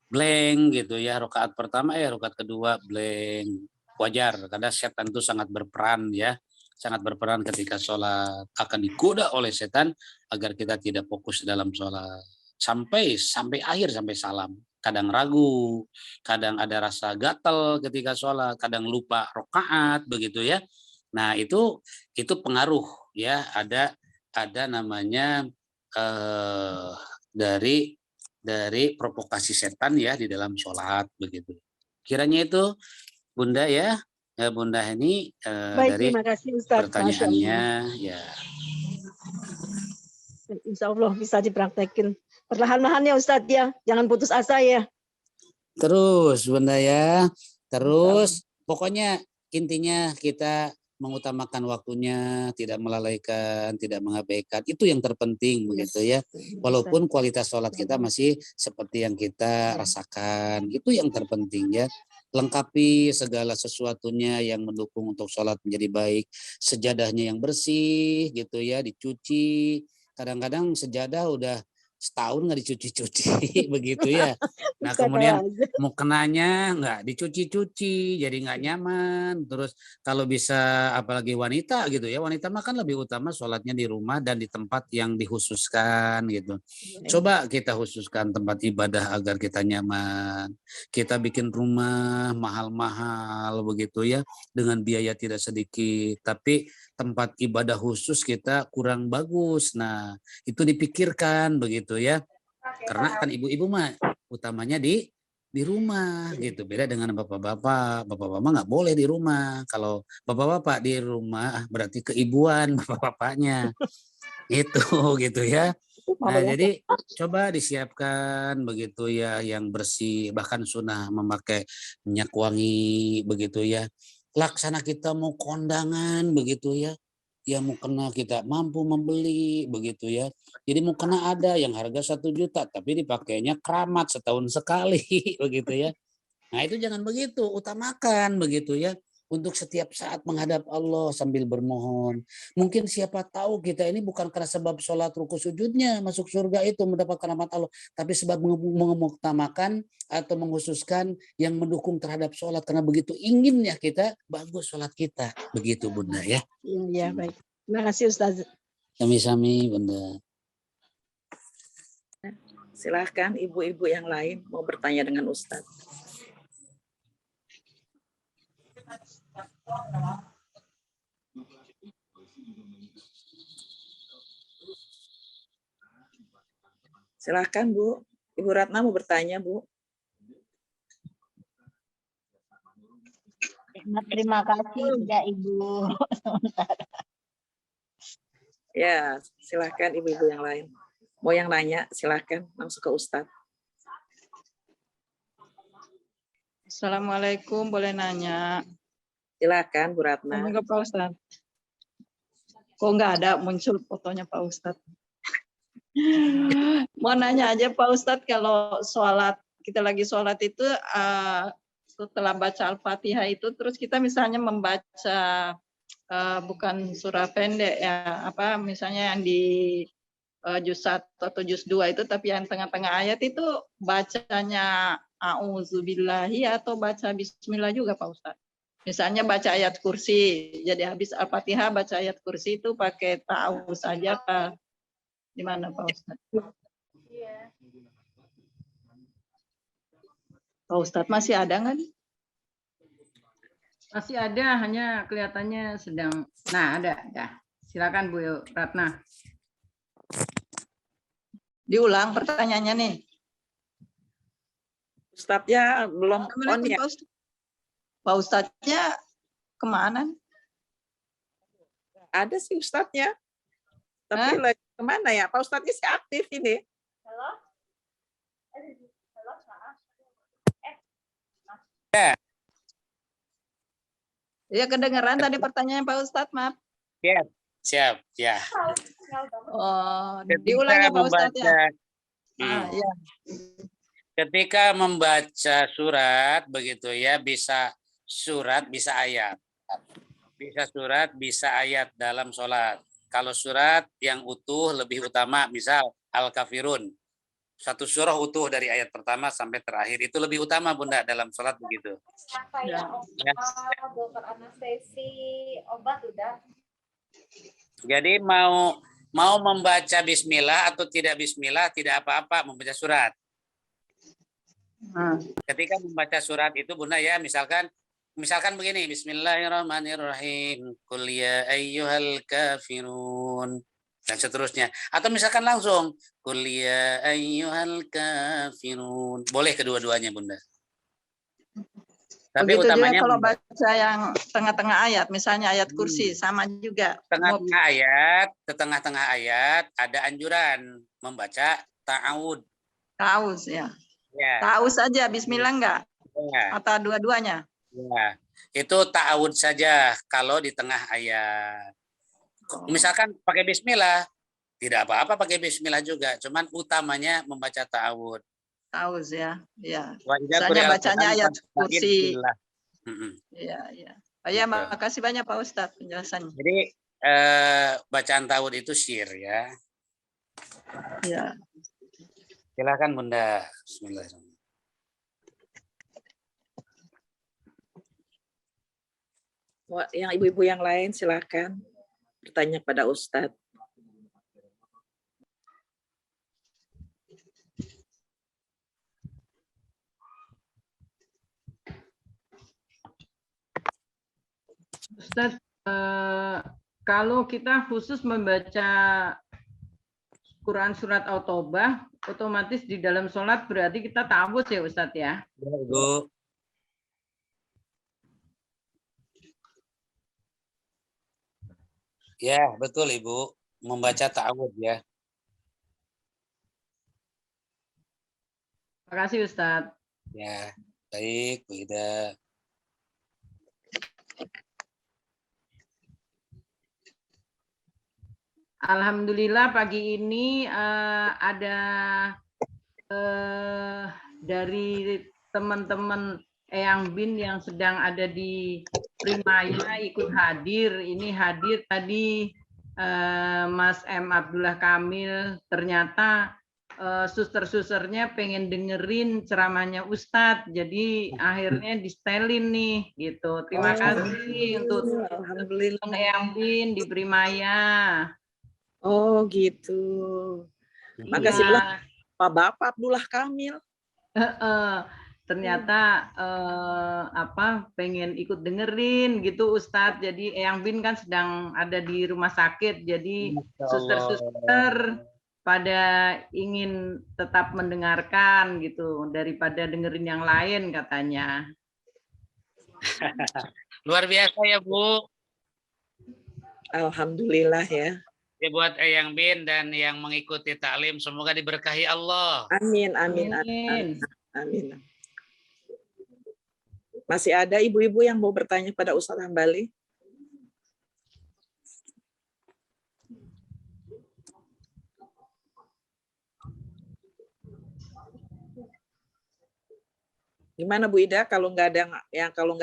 blank gitu ya, rakaat pertama rakaat kedua blank. Wajar, karena setan itu sangat berperan ya. Sangat berperan ketika sholat, akan digoda oleh setan agar kita tidak fokus dalam sholat. Sampai akhir, sampai salam. Kadang ragu, kadang ada rasa gatal ketika sholat, kadang lupa rakaat begitu ya. Nah itu pengaruh ya, ada namanya dari provokasi setan ya di dalam sholat begitu. Kiranya itu Bunda ya, Bunda ini dari terima kasih, Ustaz. pertanyaannya ya. Insya Allah bisa dipraktekin. Perlahan-lahan ya Ustadz ya, jangan putus asa ya. Terus Bunda ya, terus pokoknya intinya kita mengutamakan waktunya, tidak melalaikan, tidak mengabaikan, itu yang terpenting begitu ya. Walaupun kualitas sholat kita masih seperti yang kita rasakan, itu yang terpenting ya. Lengkapi segala sesuatunya yang mendukung untuk sholat menjadi baik, sejadahnya yang bersih gitu ya, dicuci. Kadang-kadang sejadah udah setahun nggak dicuci-cuci begitu ya. Nah kemudian mukenanya nggak dicuci-cuci, jadi nggak nyaman. Terus kalau bisa apalagi wanita gitu ya, wanita mah kan lebih utama sholatnya di rumah dan di tempat yang dikhususkan gitu. Coba kita khususkan tempat ibadah agar kita nyaman. Kita bikin rumah mahal-mahal begitu ya, dengan biaya tidak sedikit. Tapi tempat ibadah khusus kita kurang bagus. Nah itu dipikirkan begitu ya. Karena kan ibu-ibu mah utamanya di rumah gitu. Beda dengan bapak-bapak. Bapak-bapak nggak boleh di rumah. Kalau bapak-bapak di rumah berarti keibuan bapak-bapaknya. Itu gitu ya. Nah, jadi coba disiapkan begitu ya yang bersih, bahkan sunnah memakai minyak wangi begitu ya. Laksana kita mau kondangan begitu ya. Ya mukena kita mampu membeli begitu ya. Jadi mukena ada yang harga 1 juta tapi dipakainya keramat setahun sekali begitu ya. Nah itu jangan begitu, utamakan begitu ya. Untuk setiap saat menghadap Allah sambil bermohon. Mungkin siapa tahu kita ini bukan karena sebab sholat ruku sujudnya masuk surga itu mendapatkan rahmat Allah. Tapi sebab mengutamakan atau menghususkan yang mendukung terhadap sholat. Karena begitu inginnya kita, bagus sholat kita. Begitu Bunda ya. Iya, baik. Terima kasih Ustaz. Sami-sami Bunda. Silahkan ibu-ibu yang lain mau bertanya dengan Ustaz. Silahkan Bu. Ibu Ratna mau bertanya Bu. Terima kasih ya Ibu. Ya, silahkan ibu-ibu yang lain. Mau yang nanya, silahkan langsung ke Ustaz. Assalamualaikum, boleh nanya? Silahkan Bu Ratna. Enggak Pak Ustadz. Kok nggak ada muncul fotonya Pak Ustadz? Mau nanya aja Pak Ustadz, kalau sholat, kita lagi sholat itu setelah baca Al-Fatihah itu, terus kita misalnya membaca bukan surah pendek ya, apa misalnya yang di juz 1 atau juz 2 itu, tapi yang tengah-tengah ayat itu bacanya A'udzubillahi atau baca Bismillah juga Pak Ustadz. Misalnya baca ayat kursi, jadi habis Al-Fatihah baca ayat kursi itu pakai ta'awuz saja Pak. Gimana Pak Ustadz? Pak Ustadz masih ada nggak? Masih ada, hanya kelihatannya sedang. Nah, ada. Silakan Bu Ratna. Diulang pertanyaannya nih. Ustadznya belum on ya. Pak Ustadznya kemana? Ada sih Ustadznya. Tapi lagi kemana ya? Pak Ustadznya sih aktif ini. Halo? Ya. Ya kedengeran tadi pertanyaan Pak Ustadz, maaf. Siap, ya. Oh, diulang ya Pak Ustadz ya. Ya. Ketika membaca surat begitu ya, bisa surat, bisa ayat. Bisa surat, bisa ayat dalam sholat. Kalau surat yang utuh lebih utama, misal Al-Kafirun. Satu surah utuh dari ayat pertama sampai terakhir. Itu lebih utama Bunda dalam sholat begitu. Kayak dokter anestesi, obat udah. Jadi mau membaca bismillah atau tidak bismillah, tidak apa-apa membaca surat. Ketika membaca surat itu Bunda ya, misalkan begini, Bismillahirrahmanirrahim, Qul ya ayyuhal kafirun, dan seterusnya. Atau misalkan langsung, Qul ya ayyuhal kafirun. Boleh kedua-duanya Bunda. Tapi begitu utamanya juga kalau baca yang tengah-tengah ayat, misalnya ayat kursi, sama juga. Tengah-tengah ayat ada anjuran membaca ta'awud. Ta'awuz ya. Ya. Ta'awuz saja, bismillah enggak? Ya. Atau dua-duanya? Ya. Itu ta'awud saja kalau di tengah ayat. Misalkan pakai bismillah, tidak apa-apa pakai bismillah juga, cuman utamanya membaca ta'awud. Ta'awuz ya. Ya. Misalnya bacanya ayat kursi. Iya. Ya, makasih banyak Pak Ustadz penjelasannya. Jadi bacaan ta'awud itu syir ya. Ya. Silakan Bunda. Bismillahirrahmanirrahim. Yang ibu-ibu yang lain silakan bertanya pada Ustadz. Ustadz, kalau kita khusus membaca Quran surat At-Taubah, otomatis di dalam sholat berarti kita ta'awudz ya Ustadz ya? Bu. Ya, betul Ibu. Membaca ta'awudz ya. Terima kasih Ustadz. Ya, baik Bu Ida. Alhamdulillah pagi ini ada dari teman-teman Eyang Bin yang sedang ada di Primaya ikut hadir. Ini hadir tadi Mas M. Abdullah Kamil. Ternyata suster-susternya pengen dengerin ceramahnya Ustadz. Jadi akhirnya distelin nih gitu. Terima kasih untuk Alhamdulillah. Eyang Bin di Primaya. Oh gitu. Makasih Iya. Pak Bapak Abdullah Kamil. Ternyata pengen ikut dengerin gitu Ustadz. Jadi Eyang Bin kan sedang ada di rumah sakit. Jadi suster-suster pada ingin tetap mendengarkan gitu daripada dengerin yang lain katanya. Luar biasa ya Bu. Alhamdulillah ya. Ya buat Eyang Bin dan yang mengikuti taklim semoga diberkahi Allah. Amin, amin, amin, amin. Masih ada ibu-ibu yang mau bertanya pada Ustadz Hambali? Gimana Bu Ida? Kalau nggak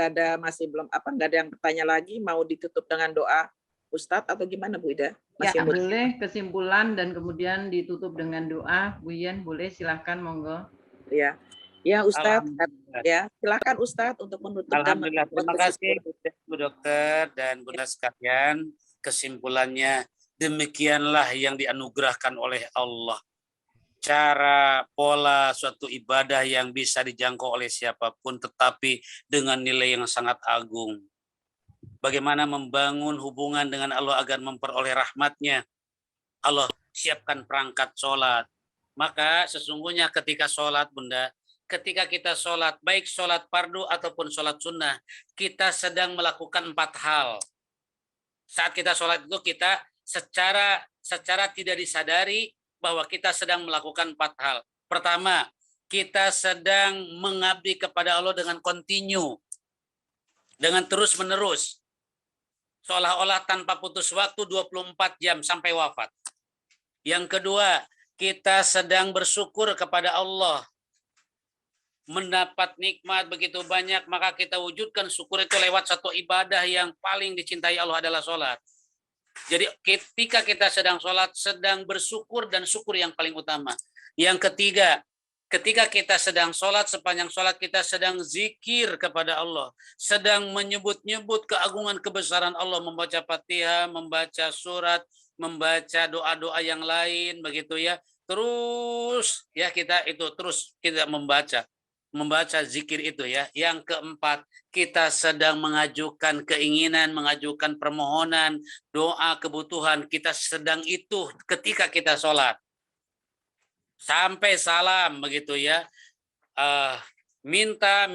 ada masih belum nggak ada yang bertanya lagi, mau ditutup dengan doa Ustadz atau gimana Bu Ida? Ya boleh kesimpulan dan kemudian ditutup dengan doa. Bu Yen boleh silahkan monggo. Ya, ya Ustadz. Ya silakan Ustadz untuk menutup. Alhamdulillah. Terima kasih Bu Dokter dan Bunda sekalian. Kesimpulannya demikianlah yang dianugerahkan oleh Allah. Cara pola suatu ibadah yang bisa dijangkau oleh siapapun tetapi dengan nilai yang sangat agung. Bagaimana membangun hubungan dengan Allah agar memperoleh rahmatnya. Allah siapkan perangkat sholat. Maka sesungguhnya ketika sholat Bunda, ketika kita sholat, baik sholat fardu ataupun sholat sunnah, kita sedang melakukan 4 hal. Saat kita sholat itu kita secara tidak disadari bahwa kita sedang melakukan 4 hal. Pertama, kita sedang mengabdi kepada Allah dengan kontinu, dengan terus-menerus. Seolah-olah tanpa putus waktu 24 jam sampai wafat. Yang kedua, kita sedang bersyukur kepada Allah. Mendapat nikmat begitu banyak, maka kita wujudkan syukur itu lewat satu ibadah yang paling dicintai Allah adalah sholat. Jadi ketika kita sedang sholat, sedang bersyukur dan syukur yang paling utama. Yang ketiga, ketika kita sedang sholat, sepanjang sholat kita sedang zikir kepada Allah. Sedang menyebut-nyebut keagungan kebesaran Allah. Membaca Fatihah, membaca surat, membaca doa-doa yang lain. Begitu ya. Terus ya kita membaca zikir itu ya. Yang keempat, kita sedang mengajukan keinginan, mengajukan permohonan, doa, kebutuhan. Kita sedang itu ketika kita sholat. Sampai salam begitu ya. Minta,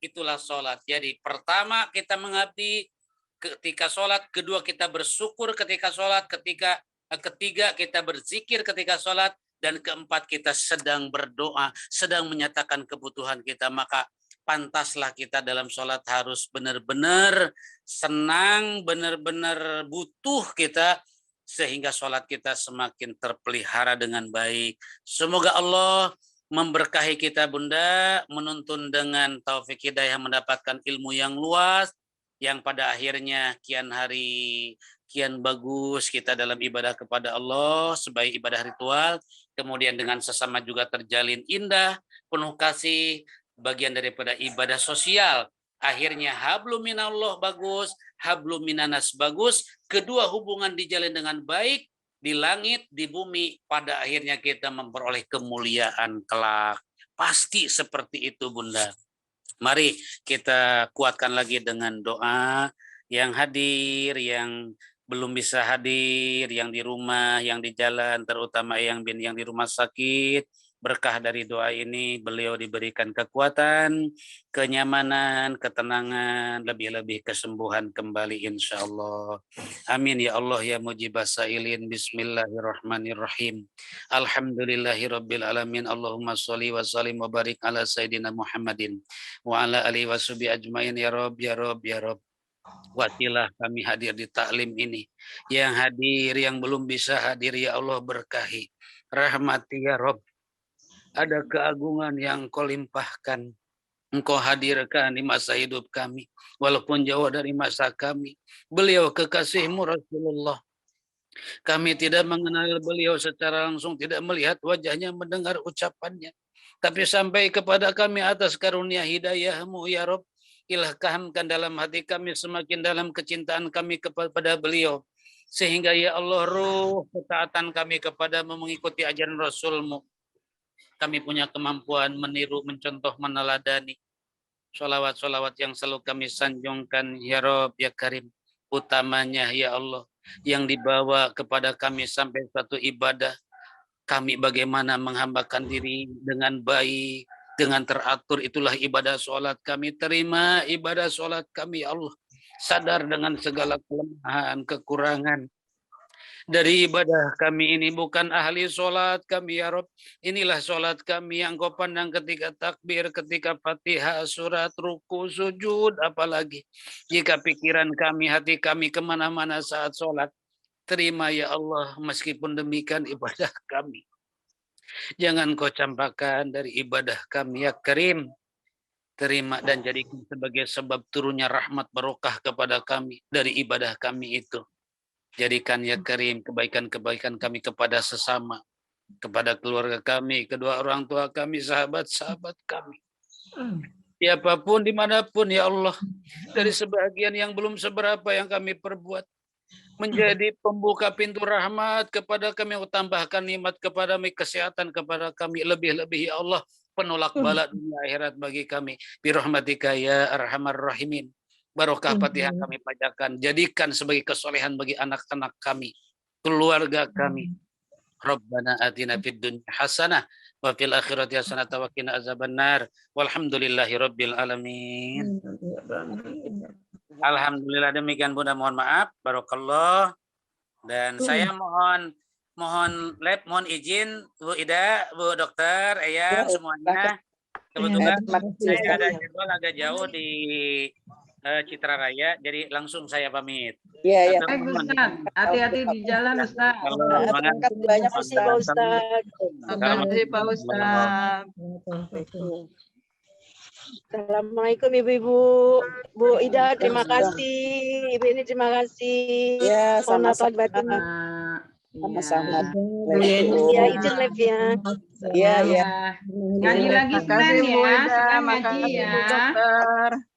itulah sholat. Jadi pertama kita mengabdi ketika sholat, kedua kita bersyukur ketika sholat, ketiga kita berzikir ketika sholat, dan keempat kita sedang berdoa, sedang menyatakan kebutuhan kita. Maka pantaslah kita dalam sholat harus benar-benar senang, benar-benar butuh kita, sehingga sholat kita semakin terpelihara dengan baik. Semoga Allah memberkahi kita Bunda, menuntun dengan taufik hidayah mendapatkan ilmu yang luas, yang pada akhirnya kian bagus kita dalam ibadah kepada Allah sebagai ibadah ritual, kemudian dengan sesama juga terjalin indah, penuh kasih, bagian daripada ibadah sosial Akhirnya hablum minallah bagus, hablum minanas bagus, kedua hubungan dijalin dengan baik, di langit, di bumi, pada akhirnya kita memperoleh kemuliaan kelak. Pasti seperti itu, Bunda. Mari kita kuatkan lagi dengan doa. Yang hadir, yang belum bisa hadir, yang di rumah, yang di jalan, terutama yang di rumah sakit. Berkah dari doa ini, beliau diberikan kekuatan, kenyamanan, ketenangan, lebih-lebih kesembuhan kembali insya Allah. Amin ya Allah ya mujibah sa'ilin. Bismillahirrahmanirrahim. Alhamdulillahirabbil alamin. Allahumma sholli wa sallim wa barik ala sayyidina Muhammadin wa ala alihi washabihi ajmain ya Rabb ya Rabb ya Rabb. Wasilah kami hadir di taklim ini. Yang hadir, yang belum bisa hadir, ya Allah berkahi. Rahmati ya Rabb. Ada keagungan yang Kau limpahkan. Engkau hadirkan di masa hidup kami. Walaupun jauh dari masa kami. Beliau kekasih-Mu Rasulullah. Kami tidak mengenal beliau secara langsung, tidak melihat wajahnya, mendengar ucapannya. Tapi sampai kepada kami atas karunia hidayah-Mu ya Rabb. Ilhamkan dalam hati kami semakin dalam kecintaan kami kepada beliau. Sehingga ya Allah ruh ketaatan kami kepada-Mu mengikuti ajaran Rasul-Mu. Kami punya kemampuan meniru, mencontoh, meneladani. Sholawat-sholawat yang selalu kami sanjungkan ya Rabb ya Karim. Utamanya ya Allah yang dibawa kepada kami sampai satu ibadah. Kami bagaimana menghambakan diri dengan baik, dengan teratur, itulah ibadah sholat kami. Terima ibadah sholat kami ya Allah. Sadar dengan segala kelemahan, kekurangan. Dari ibadah kami ini bukan ahli sholat kami ya Rabb. Inilah sholat kami yang Kau pandang ketika takbir, ketika Fatihah, surat, ruku, sujud, apalagi. Jika pikiran kami, hati kami kemana-mana saat sholat. Terima ya Allah, meskipun demikian ibadah kami. Jangan Kau campakkan dari ibadah kami ya Karim. Terima dan jadikan sebagai sebab turunnya rahmat barokah kepada kami dari ibadah kami itu. Jadikan ya Karim kebaikan-kebaikan kami kepada sesama, kepada keluarga kami, kedua orang tua kami, sahabat-sahabat kami. Siapapun, dimanapun ya Allah, dari sebagian yang belum seberapa yang kami perbuat, menjadi pembuka pintu rahmat kepada kami, tambahkan nikmat kepada kami, kesehatan kepada kami, lebih-lebih ya Allah, penolak bala dunia akhirat bagi kami. Birahmatika ya arhamar rahimin. Barokah Fatihah kami bacakan, jadikan sebagai kesolehan bagi anak-anak kami, keluarga kami. Rabbana atina fid dunya hasanah wa fil akhirati hasanah wa qina azabannar. Walhamdulillahi rabbil alamin. Alhamdulillah, demikian Bunda, mohon maaf, barokallah. Dan saya mohon izin Bu Ida, Bu Dokter, Eyang, semuanya. Kebetulan saya ada jadwal agak jauh di Citra Raya, jadi langsung saya pamit. Iya, iya. Hati-hati di jalan, Ustaz. Banyak Pak Ustaz. Makasih Pak Ustaz. Assalamualaikum Ibu-Ibu. Bu Ida, terima kasih. Ibu ini terima kasih. Ya, sama-sama. Sama-sama. Ya, izin live ya. Iya, iya. Ngaji lagi Senin ya. Makasih Bu Ida, makasih Bu Dokter.